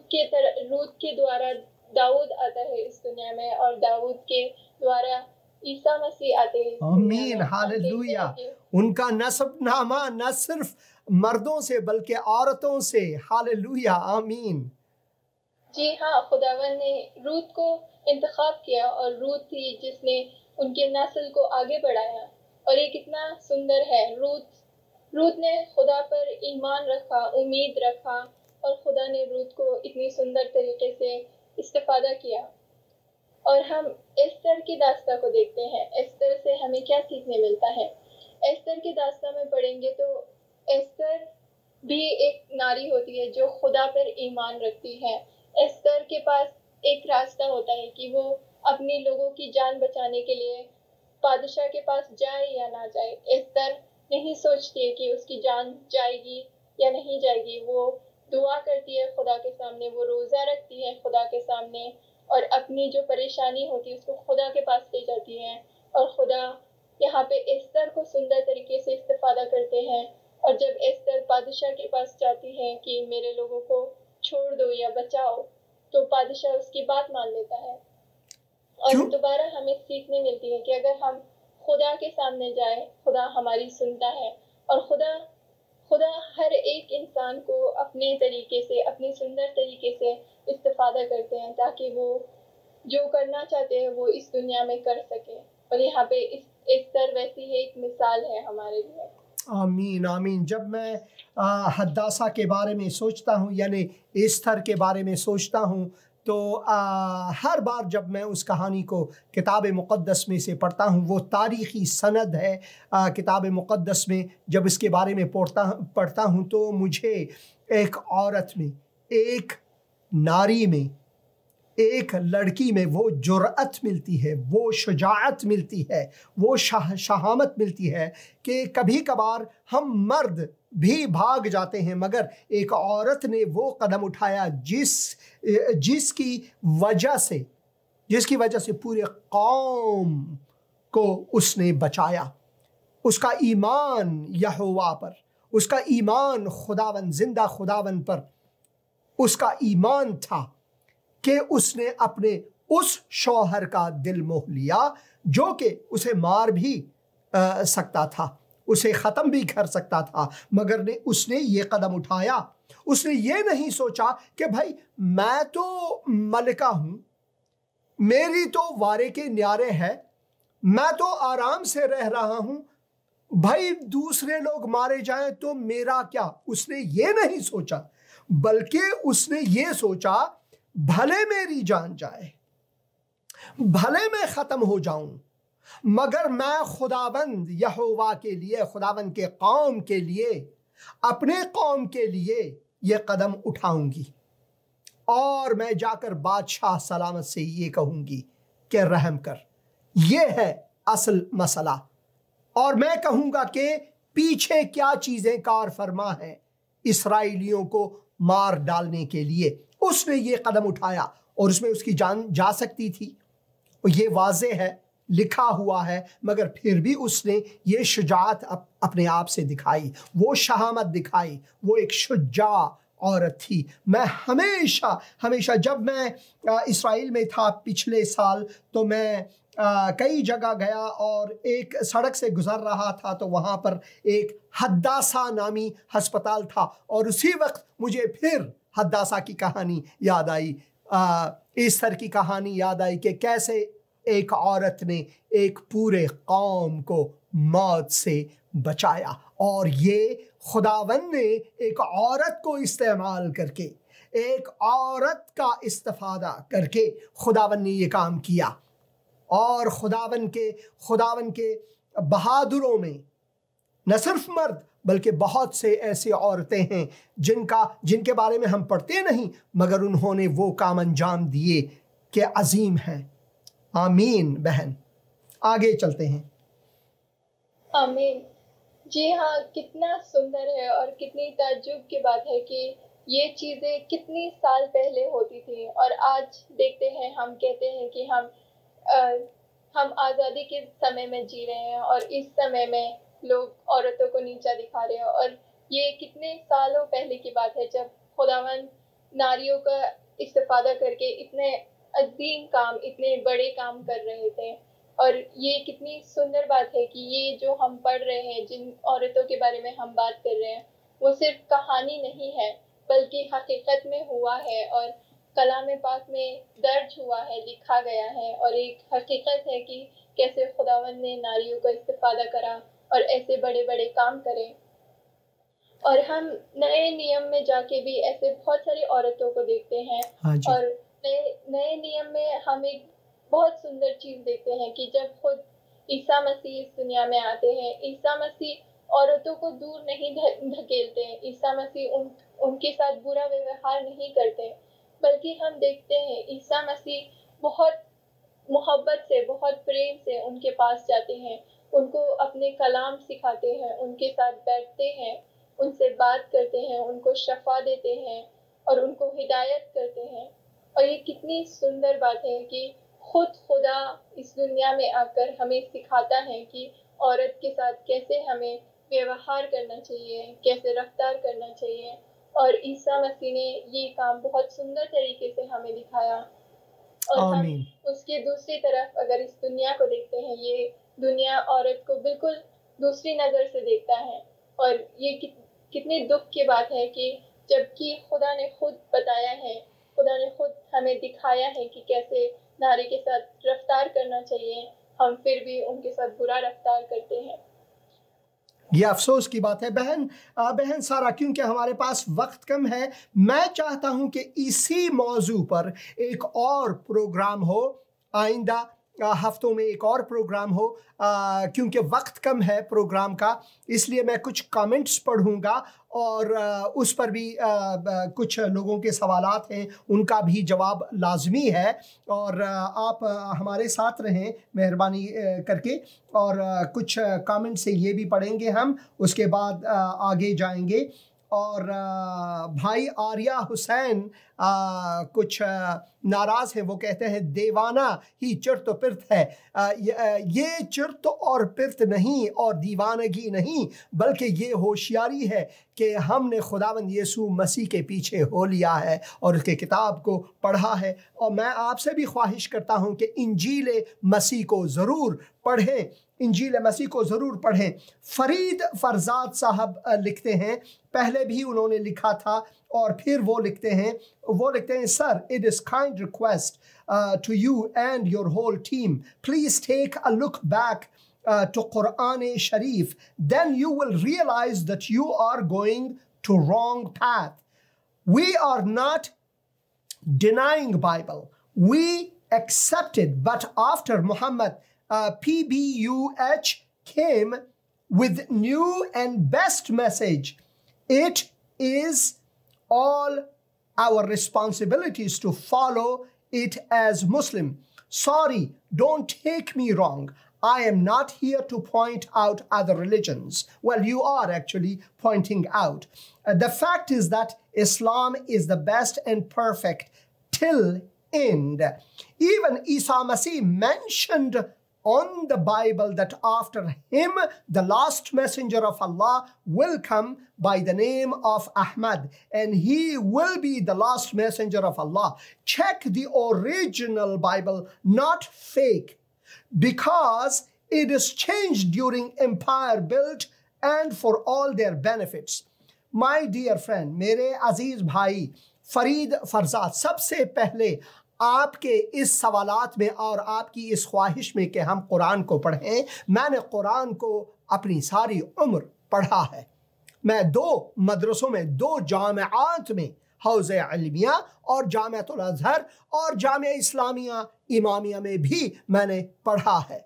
के द्वारा दाऊद आता है इस दुनिया में, और दाऊद के द्वारा ईसा मसीह आते हैं। आमीन, हालेलुया। उनका नसबनामा न सिर्फ मर्दों से बल्कि औरतों से। हालेलुया, आमीन। जी हाँ, खुदावन ने रूथ को इंतखाब किया, और रूथ थी जिसने उनके नस्ल को आगे बढ़ाया। और ये कितना सुंदर है। रूथ ने खुदा पर ईमान रखा, उम्मीद रखा, और खुदा ने रूथ को इतनी सुंदर तरीके से इस्तेफादा किया। और हम एस्तर की दास्तां को देखते हैं। एस्तर से हमें क्या सीखने मिलता है? एस्तर की दास्तां में पढ़ेंगे तो एस्तर भी एक नारी होती है जो खुदा पर ईमान रखती है। एस्तर के पास एक रास्ता होता है कि वो अपने लोगों की जान बचाने के लिए बादशाह के पास जाए या ना जाए। एस्तर नहीं सोचती है कि उसकी जान जाएगी या नहीं जाएगी। वो दुआ करती है खुदा के सामने, वो रोज़ा रखती है खुदा के सामने, और अपनी जो परेशानी होती है उसको खुदा के पास ले जाती है। और खुदा यहाँ पे एस्तर को सुंदर तरीके से इस्तेफादा करते हैं। और जब एस्तर बादशाह के पास जाती है कि मेरे लोगों को छोड़ दो या बचाओ, तो बादशाह उसकी बात मान लेता है। और दोबारा हमें सीखने मिलती है कि अगर हम खुदा के सामने जाए, खुदा हमारी सुनता है। और खुदा हर एक इंसान को अपने तरीके से, अपने सुंदर तरीके से इस्तेफादा करते हैं, ताकि वो जो करना चाहते हैं वो इस दुनिया में कर सके। और यहाँ पे एस्तर वैसी ही एक मिसाल है हमारे लिए। आमीन, आमीन। जब मैं हदासा के बारे में सोचता हूँ, यानी एस्तर के बारे में सोचता हूँ, तो हर बार जब मैं उस कहानी को किताब मुक़द्दस में से पढ़ता हूँ, वो तारीख़ी सनद है किताब मुक़द्दस में। जब इसके बारे में पढ़ता हूँ तो मुझे एक औरत में, एक नारी में, एक लड़की में वो जुर्अत मिलती है, वो शुजाअत मिलती है, वो शहामत मिलती है कि कभी कभार हम मर्द भी भाग जाते हैं, मगर एक औरत ने वो कदम उठाया जिसकी वजह से पूरे कौम को उसने बचाया। उसका ईमान यहोवा पर, उसका ईमान खुदावन, जिंदा खुदावन पर उसका ईमान था कि उसने अपने उस शौहर का दिल मोह लिया जो कि उसे मार भी सकता था, उसे ख़त्म भी कर सकता था, मगर उसने ये कदम उठाया। उसने ये नहीं सोचा कि भाई मैं तो मलिका हूँ, मेरी तो वारे के न्यारे है, मैं तो आराम से रह रहा हूँ, भाई दूसरे लोग मारे जाएं तो मेरा क्या। उसने ये नहीं सोचा, बल्कि उसने ये सोचा भले मेरी जान जाए, भले मैं ख़त्म हो जाऊं, मगर मैं खुदाबंद यहोवा के लिए, खुदाबंद के कौम के लिए, अपने कौम के लिए ये कदम उठाऊंगी। और मैं जाकर बादशाह सलामत से ये कहूंगी कि रहम कर। ये है असल मसला। और मैं कहूंगा कि पीछे क्या चीजें कार फरमा है इसराइलियों को मार डालने के लिए। उसने ये कदम उठाया और उसमें उसकी जान जा सकती थी, ये वाजे है, लिखा हुआ है, मगर फिर भी उसने ये शुजाअत अपने आप से दिखाई, वो शहामत दिखाई, वो एक शुजा औरत थी। मैं हमेशा हमेशा जब मैं इस्राइल में था पिछले साल, तो मैं कई जगह गया और एक सड़क से गुजर रहा था तो वहाँ पर एक हद्दासा नामी अस्पताल था और उसी वक्त मुझे फिर हद्दासा की कहानी याद आई, ईस्टर की कहानी याद आई कि कैसे एक औरत ने एक पूरे कौम को मौत से बचाया। और ये खुदावन ने एक औरत को इस्तेमाल करके, एक औरत का इस्तिफादा करके खुदावन ने ये काम किया। और खुदावन के बहादुरों में न सिर्फ मर्द बल्कि बहुत से ऐसे औरतें हैं जिनके बारे में हम पढ़ते नहीं, मगर उन्होंने वो काम अंजाम दिए कि अजीम हैं। आमीन बहन, आगे चलते हैं। आमीन। जी हाँ, कितना सुंदर है और कितनी ताज्जुब की बात है कि ये चीज़ें कितनी साल पहले होती थी और आज देखते हैं, हम कहते हैं कि हम आज़ादी के समय में जी रहे हैं और इस समय में लोग औरतों को नीचा दिखा रहे हैं। और ये कितने सालों पहले की बात है जब खुदावन नारियों का इस्तिफादा करके इतने अजीम काम, इतने बड़े काम कर रहे थे। और ये कितनी सुंदर बात है कि ये जो हम पढ़ रहे हैं, जिन औरतों के बारे में हम बात कर रहे हैं, वो सिर्फ कहानी नहीं है बल्कि हकीकत में हुआ है और कलाम पाक में दर्ज हुआ है, लिखा गया है। और एक हकीकत है कि कैसे खुदावन ने नारियों का इस्तिफादा करा और ऐसे बड़े बड़े काम करे। और हम नए नियम में जाके भी ऐसे बहुत सारी औरतों को देखते हैं। और नए नियम में हम एक बहुत सुंदर चीज़ देखते हैं कि जब खुद ईसा मसीह इस दुनिया में आते हैं, ईसा मसीह औरतों को दूर नहीं धकेलते हैं। ईसा मसीह उनके साथ बुरा व्यवहार नहीं करते, बल्कि हम देखते हैं ईसा मसीह बहुत मोहब्बत से, बहुत प्रेम से उनके पास जाते हैं, उनको अपने कलाम सिखाते हैं, उनके साथ बैठते हैं, उनसे बात करते हैं, उनको शफा देते हैं और उनको हिदायत करते हैं। और ये कितनी सुंदर बात है कि खुद खुदा इस दुनिया में आकर हमें सिखाता है कि औरत के साथ कैसे हमें व्यवहार करना चाहिए, कैसे रफ्तार करना चाहिए। और ईसा मसीह ने ये काम बहुत सुंदर तरीके से हमें दिखाया। और हम उसके दूसरी तरफ अगर इस दुनिया को देखते हैं, ये दुनिया औरत को बिल्कुल दूसरी नज़र से देखता है। और ये कितनी दुख की बात है कि जबकि खुदा ने खुद बताया है, खुदा ने खुद हमें दिखाया है कि कैसे नारी के साथ रफ्तार करना चाहिए, हम फिर भी उनके साथ बुरा रफ्तार करते हैं। ये अफसोस की बात है बहन सारा, क्योंकि हमारे पास वक्त कम है। मैं चाहता हूं कि इसी मौजू पर एक और प्रोग्राम हो, आइंदा हफ्तों में एक और प्रोग्राम हो, क्योंकि वक्त कम है प्रोग्राम का। इसलिए मैं कुछ कमेंट्स पढ़ूंगा और उस पर भी कुछ लोगों के सवालात हैं, उनका भी जवाब लाजमी है। और आप हमारे साथ रहें मेहरबानी करके, और कुछ कमेंट से ये भी पढ़ेंगे हम, उसके बाद आगे जाएंगे। और भाई आर्या हुसैन कुछ नाराज है, वो कहते हैं दीवाना ही चिर्त पिर्त है। ये चिर्त और पिर्त नहीं और दीवानगी नहीं, बल्कि ये होशियारी है कि हमने खुदावंद यीशु मसीह के पीछे हो लिया है और उसके किताब को पढ़ा है। और मैं आपसे भी ख्वाहिश करता हूँ कि इंजील मसीह को ज़रूर पढ़ें, इंजील मसीह को ज़रूर पढ़ें। फरीद फरजाद साहब लिखते हैं, पहले भी उन्होंने लिखा था और फिर वो लिखते हैं sir, it is kind request to you and your whole team, please take a look back to Quran Sharif, then you will realize that you are going to wrong path. We are not denying Bible, we accept it, but after Muhammad PBUH came with new and best message, it is all our responsibilities to follow it as Muslim. Sorry, don't take me wrong. I am not here to point out other religions. Well, you are actually pointing out. The fact is that Islam is the best and perfect till end. Even Isa Masih mentioned on the Bible that after him, the last messenger of Allah will come by the name of Ahmad, and he will be the last messenger of Allah. Check the original Bible, not fake, because it is changed during empire built and for all their benefits. My dear friend, मेरे अजीज भाई फरीद फरजाद, सबसे पहले आपके इस सवालात में और आपकी इस ख्वाहिश में कि हम कुरान को पढ़ें, मैंने कुरान को अपनी सारी उम्र पढ़ा है। मैं 2 मदरसों में, 2 जामियात में, हौज़े इल्मिया और जामियातुल अज़हर और जामिया इस्लामिया इमामिया में भी मैंने पढ़ा है।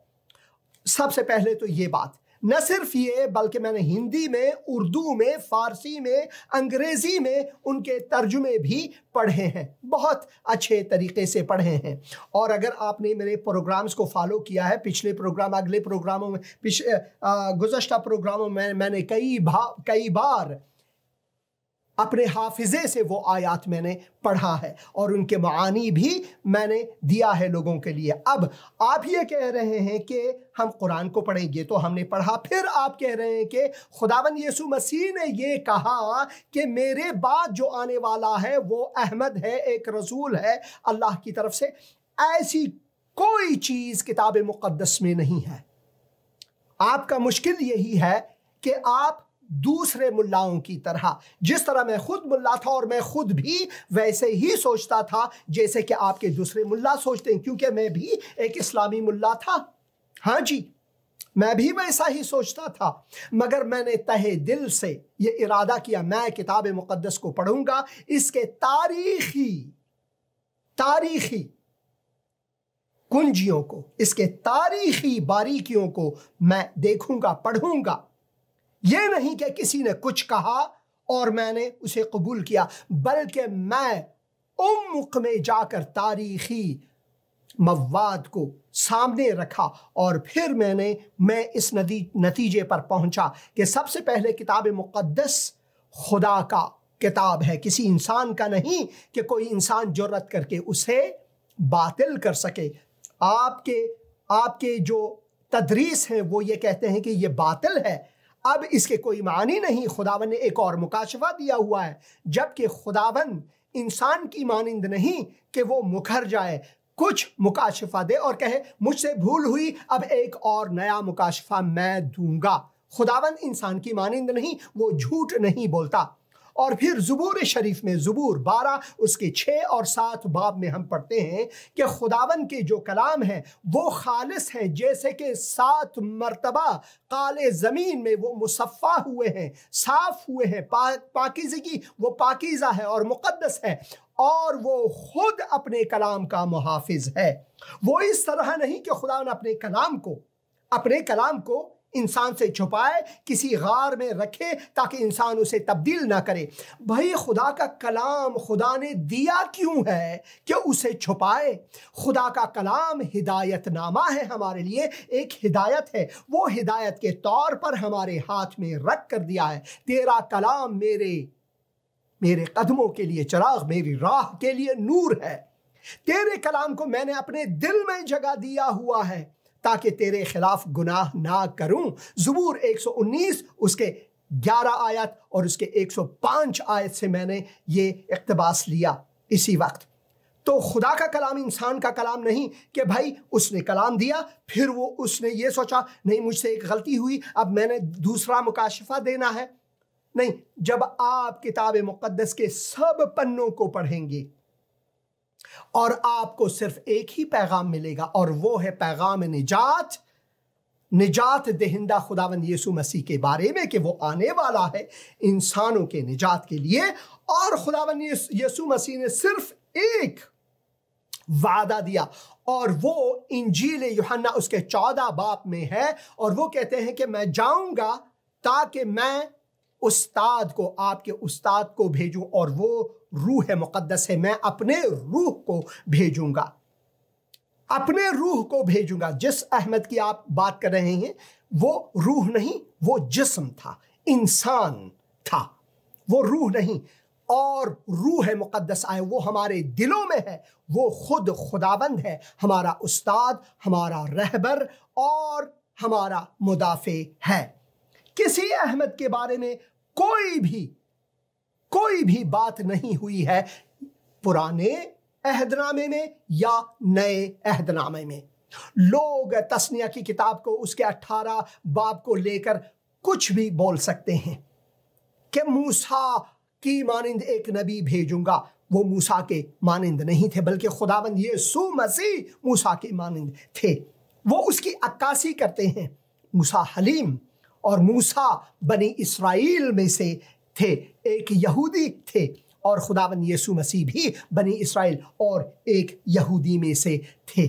सबसे पहले तो ये बात, न सिर्फ ये बल्कि मैंने हिंदी में, उर्दू में, फारसी में, अंग्रेज़ी में उनके तर्जुमे भी पढ़े हैं, बहुत अच्छे तरीके से पढ़े हैं। और अगर आपने मेरे प्रोग्राम्स को फॉलो किया है, पिछले प्रोग्राम, अगले प्रोग्रामों में, गुज़श्ता प्रोग्रामों में मैंने कई बार अपने हाफिज़े से वो आयात मैंने पढ़ा है और उनके मानी भी मैंने दिया है लोगों के लिए। अब आप ये कह रहे हैं कि हम कुरान को पढ़ेंगे, तो हमने पढ़ा, फिर आप कह रहे हैं कि खुदावंद यीशु मसीह ने ये कहा कि मेरे बाद जो आने वाला है वो अहमद है, एक रसूल है अल्लाह की तरफ से। ऐसी कोई चीज़ किताब मुक़द्दस में नहीं है। आपका मुश्किल यही है कि आप दूसरे मुल्लाओं की तरह, जिस तरह मैं खुद मुल्ला था और मैं खुद भी वैसे ही सोचता था जैसे कि आपके दूसरे मुल्ला सोचते हैं, क्योंकि मैं भी एक इस्लामी मुल्ला था। हाँ जी, मैं भी वैसा ही सोचता था, मगर मैंने तहे दिल से ये इरादा किया, मैं किताब मुक़द्दस को पढ़ूंगा, इसके तारीखी कुंजियों को, इसके तारीखी बारीकियों को मैं देखूंगा, पढ़ूंगा। ये नहीं कि किसी ने कुछ कहा और मैंने उसे कबूल किया, बल्कि मैं उम्क़ में जाकर तारीखी मवाद को सामने रखा और फिर मैं इस नतीजे पर पहुंचा कि सबसे पहले किताब मुक़द्दस खुदा का किताब है, किसी इंसान का नहीं कि कोई इंसान जुर्रत करके उसे बातिल कर सके। आपके जो तदरीस हैं वो ये कहते हैं कि ये बातिल है। अब इसके कोई मानी नहीं। खुदावन ने एक और मुकाशफा दिया हुआ है, जबकि खुदावन इंसान की मानिंद नहीं कि वो मुखर जाए, कुछ मुकाशफा दे और कहे मुझसे भूल हुई, अब एक और नया मुकाशफा मैं दूंगा। खुदावन इंसान की मानिंद नहीं, वो झूठ नहीं बोलता। और फिर ज़बूर शरीफ में, ज़बूर 12 उसके 6 और 7 बाब में हम पढ़ते हैं कि खुदावन के जो कलाम हैं वो खालिस हैं, जैसे कि 7 मरतबा काले ज़मीन में वो मुसफ़ा हुए हैं, साफ़ हुए हैं, पाकीज़गी वो पाकीज़ा है और मुक़द्दस है, और वो खुद अपने कलाम का मुहाफ़िज़ है। वो इस तरह नहीं कि खुदावन अपने कलाम को इंसान से छुपाए, किसी गार में रखे ताकि इंसान उसे तब्दील ना करे। भाई, खुदा का कलाम खुदा ने दिया क्यों है कि उसे छुपाए? खुदा का कलाम हिदायतनामा है, हमारे लिए एक हिदायत है। वो हिदायत के तौर पर हमारे हाथ में रख कर दिया है। तेरा कलाम मेरे कदमों के लिए चिराग, मेरी राह के लिए नूर है। तेरे कलाम को मैंने अपने दिल में जगह दिया हुआ है ताकि तेरे खिलाफ गुनाह ना करूं। ज़बूर 119 उसके 11 आयत और उसके 105 आयत से मैंने ये इक़्तिबास लिया इसी वक्त। तो खुदा का कलाम इंसान का कलाम नहीं कि भाई उसने कलाम दिया, फिर उसने ये सोचा नहीं मुझसे एक गलती हुई, अब मैंने दूसरा मुकाशफा देना है। नहीं, जब आप किताब मुक़द्दस के सब पन्नों को पढ़ेंगे और आपको सिर्फ एक ही पैगाम मिलेगा, और वो है पैगाम निजात दहिंदा खुदावंद यीशु मसीह के बारे में कि वो आने वाला है इंसानों के निजात के लिए। और खुदावंद यीशु मसीह ने सिर्फ एक वादा दिया, और वो इंजील यूहन्ना उसके 14 बाब में है, और वो कहते हैं कि मैं जाऊंगा ताकि मैं आपके उस्ताद को भेजूं, और वो रूह मुक़द्दस है, मैं अपने रूह को भेजूंगा। अपने रूह को भेजूंगा। जिस अहमद की आप बात कर रहे हैं वो रूह नहीं, वो जिस्म था, इंसान था, वो रूह नहीं। और रूह मुक़द्दस आए, वो हमारे दिलों में है, वो खुद खुदाबंद है, हमारा उस्ताद, हमारा रहबर और हमारा मुदाफ़े है। किसी अहमद के बारे में कोई भी बात नहीं हुई है पुराने अहदनामे में या नए अहदनामे में। लोग तस्निया की किताब को उसके 18 बाब को लेकर कुछ भी बोल सकते हैं कि मूसा की मानिंद एक नबी भेजूंगा। वो मूसा के मानिंद नहीं थे, बल्कि खुदावंद यीशु मसीह मूसा के मानिंद थे। वो उसकी अक्कासी करते हैं। मूसा हलीम और मूसा बनी इसराइल में से थे, एक यहूदी थे, और खुदावंद यीशु मसीह भी बनी इसराइल और एक यहूदी में से थे।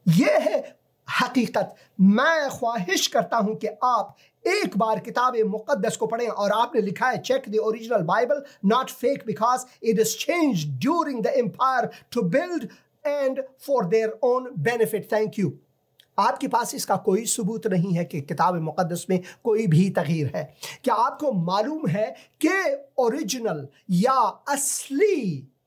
ये है हकीकत। मैं ख्वाहिश करता हूं कि आप एक बार किताब मुक़द्दस को पढ़ें। और आपने लिखा है check the original Bible not fake because it is changed during the empire to build and for their own benefit. Thank you. आपके पास इसका कोई सबूत नहीं है कि किताब मुक़द्दस में कोई भी तगीर है। क्या आपको मालूम है कि ओरिजिनल या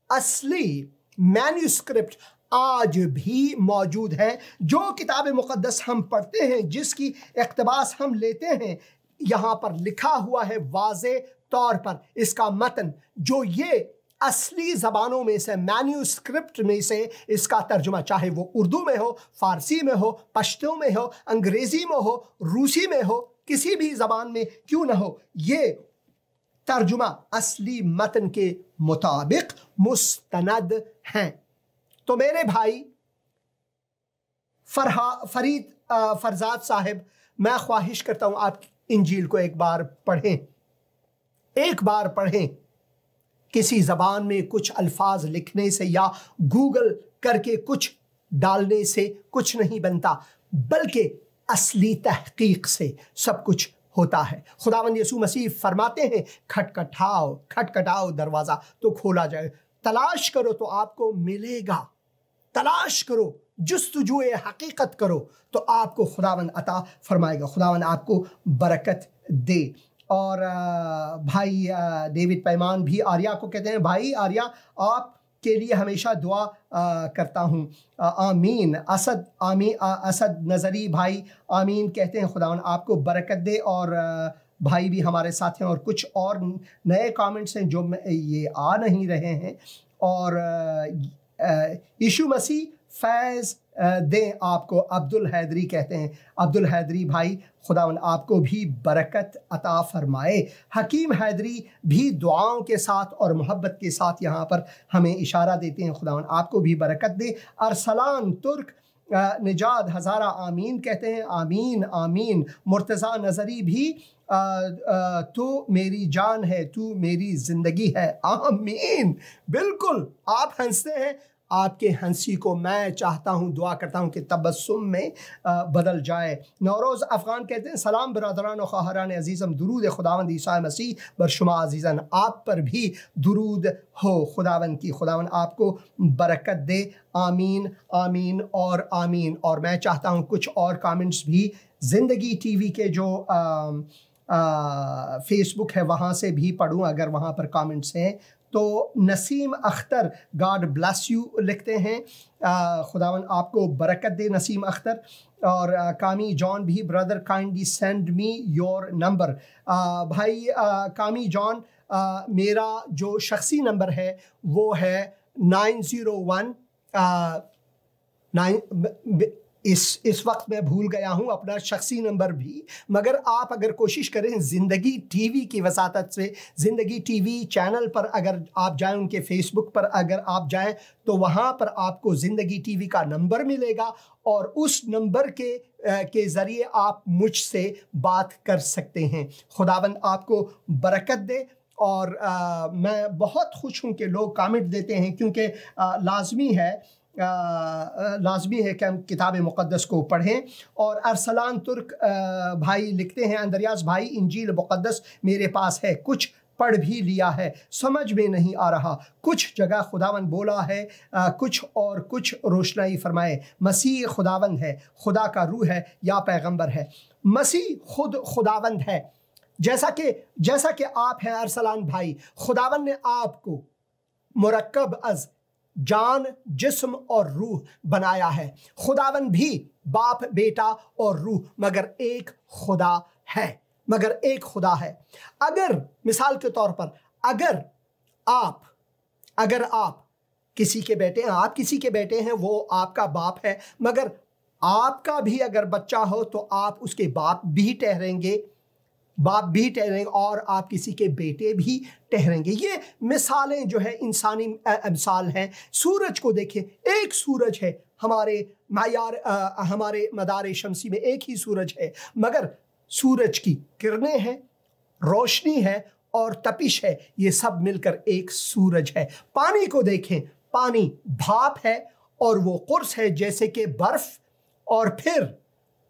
असली मैन्युस्क्रिप्ट आज भी मौजूद है? जो किताब मुक़द्दस हम पढ़ते हैं, जिसकी इक़्तिबास हम लेते हैं, यहाँ पर लिखा हुआ है वाज़े तौर पर इसका मतन, जो ये असली ज़बानों में से, मैन्युस्क्रिप्ट में से इसका तर्जुमा, चाहे वो उर्दू में हो, फ़ारसी में हो, पश्तो में हो, अंग्रेज़ी में हो, रूसी में हो, किसी भी ज़बान में क्यों ना हो, ये तर्जुमा असली मतन के मुताबिक मुस्तनद हैं। तो मेरे भाई फरीद फरजाद साहब, मैं ख्वाहिश करता हूँ आप इंजील को एक बार पढ़ें। किसी ज़बान में कुछ अल्फाज लिखने से या गूगल करके कुछ डालने से कुछ नहीं बनता, बल्कि असली तहकीक से सब कुछ होता है। खुदावंद यीशु मसीह फरमाते हैं, खटखटाओ दरवाज़ा तो खोला जाए, तलाश करो तो आपको मिलेगा, तलाश करो, जुस्तजुए हकीकत करो तो आपको खुदावंद अता फरमाएगा। खुदावंद आपको बरकत दे। और भाई डेविड पैमान भी आर्या को कहते हैं, भाई आर्या आपके लिए हमेशा दुआ करता हूँ, आमीन। असद नज़री भाई आमीन कहते हैं, खुदावंद आपको बरकत दे। और भाई भी हमारे साथ हैं। और कुछ और नए कमेंट्स हैं जो ये आ नहीं रहे हैं। और यीशु मसीह फैज़ दें आपको, अब्दुल हैदरी कहते हैं। अब्दुल हैदरी भाई, खुदावंद आपको भी बरकत अता फरमाए। हकीम हैदरी भी दुआओं के साथ और मोहब्बत के साथ यहाँ पर हमें इशारा देते हैं, खुदावंद आपको भी बरकत दे। अरसलान तुर्क निजाद हज़ारा आमीन कहते हैं, आमीन आमीन। मुर्तज़ा नज़री भी तू मेरी जान है, तू मेरी ज़िंदगी है, आमीन। बिल्कुल, आप हंसते हैं, आपके हंसी को मैं चाहता हूँ, दुआ करता हूँ कि तबस्सुम में बदल जाए। नौरोज़ अफ़गान कहते हैं, सलाम बरदरान व ख़ाहरान अज़ीज़म, दुरूद खुदावंद ईसा मसीह बरशुमा अज़ीज़न, आप पर भी दुरूद हो खुदावंद की। खुदावंद आपको बरकत दे, आमीन आमीन और आमीन। और मैं चाहता हूँ कुछ और कमेंट्स भी ज़िंदगी टीवी के जो फेसबुक है वहाँ से भी पढ़ूँ, अगर वहाँ पर कमेंट्स हैं तो। Naseem Akhtar God bless you लिखते हैं, खुदावन आपको बरकत दे नसीम अख्तर। और कामी जॉन भी, brother kindly send me your number. भाई कामी जॉन, मेरा जो शख्सी नंबर है वो है 901 इस वक्त मैं भूल गया हूं अपना शख्सी नंबर भी, मगर आप अगर कोशिश करें ज़िंदगी टीवी की वसातत से, ज़िंदगी टीवी चैनल पर अगर आप जाएं, उनके फेसबुक पर अगर आप जाएं तो वहां पर आपको ज़िंदगी टीवी का नंबर मिलेगा और उस नंबर के ज़रिए आप मुझसे बात कर सकते हैं। खुदावंद आपको बरकत दे। और मैं बहुत खुश हूं कि लोग कमेंट देते हैं, क्योंकि लाजमी है कि हम किताब मुक़द्दस को पढ़ें। और अरसलान तुर्क भाई लिखते हैं, अंदरियाज भाई, इंजील मुक़द्दस मेरे पास है, कुछ पढ़ भी लिया है, समझ में नहीं आ रहा। कुछ जगह खुदावंद बोला है कुछ और कुछ रोशनाई फरमाए। मसीह खुदावंद है, खुदा का रूह है या पैगंबर है। मसीह खुद खुदावंद है। जैसा कि आप हैं अरसलान भाई, खुदावंद ने आपको मुरक्कब अज जान, जिस्म और रूह बनाया है। खुदावंद भी बाप, बेटा और रूह, मगर एक खुदा है। अगर मिसाल के तौर पर अगर आप किसी के बेटे हैं, आप किसी के बेटे हैं, वो आपका बाप है, मगर आपका भी अगर बच्चा हो तो आप उसके बाप भी ठहरेंगे और आप किसी के बेटे भी ठहरेंगे। ये मिसालें जो है इंसानी मिसाल हैं। सूरज को देखें, एक सूरज है हमारे मदार शमसी में, एक ही सूरज है, मगर सूरज की किरणें हैं, रोशनी है और तपिश है, ये सब मिलकर एक सूरज है। पानी को देखें, पानी भाप है और वो कुर्स है जैसे कि बर्फ, और फिर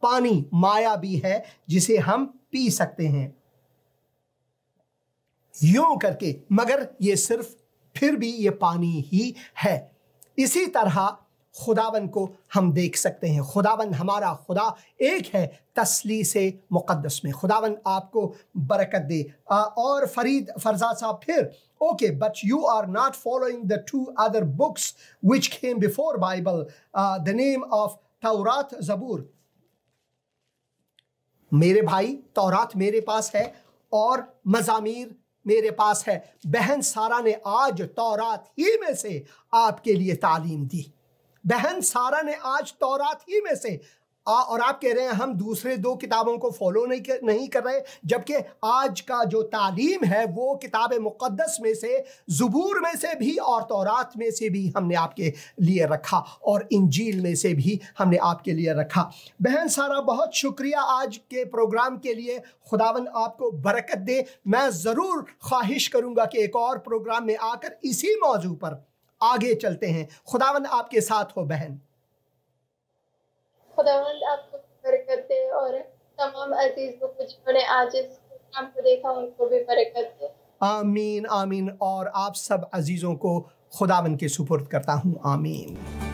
पानी माया भी है जिसे हम पी सकते हैं यूं करके, मगर ये सिर्फ फिर भी ये पानी ही है। इसी तरह खुदावंद को हम देख सकते हैं। खुदावंद हमारा खुदा एक है तस्लीसे मुक़द्दस में। खुदावंद आपको बरकत दे। और फरजाद साहब फिर, okay, but you are not following the 2 other books which came before Bible, the name of तौरात, ज़बूर। मेरे भाई, तौरात मेरे पास है और मज़ामीर मेरे पास है। बहन सारा ने आज तौरात ही में से आपके लिए तालीम दी। बहन सारा ने आज तौरात ही में से और आप कह रहे हैं हम दूसरे 2 किताबों को फॉलो नहीं कर रहे, जबकि आज का जो तालीम है वो किताब मुक़द्दस में से, ज़बूर में से भी और तौरात में से भी हमने आपके लिए रखा और इंजील में से भी हमने आपके लिए रखा। बहन सारा, बहुत शुक्रिया आज के प्रोग्राम के लिए। खुदावंद आपको बरकत दे। मैं ज़रूर ख्वाहिश करूँगा कि एक और प्रोग्राम में आकर इसी मौजू पर आगे चलते हैं। खुदावंद आपके साथ हो बहन। खुदावंद आपको बरकत दे और तमाम अजीज़ों को जिन्होंने आज इस प्रोग्राम को देखा उनको भी बरकत दे। आमीन आमीन। और आप सब अजीज़ों को खुदावंद के सुपुर्द करता हूँ। आमीन।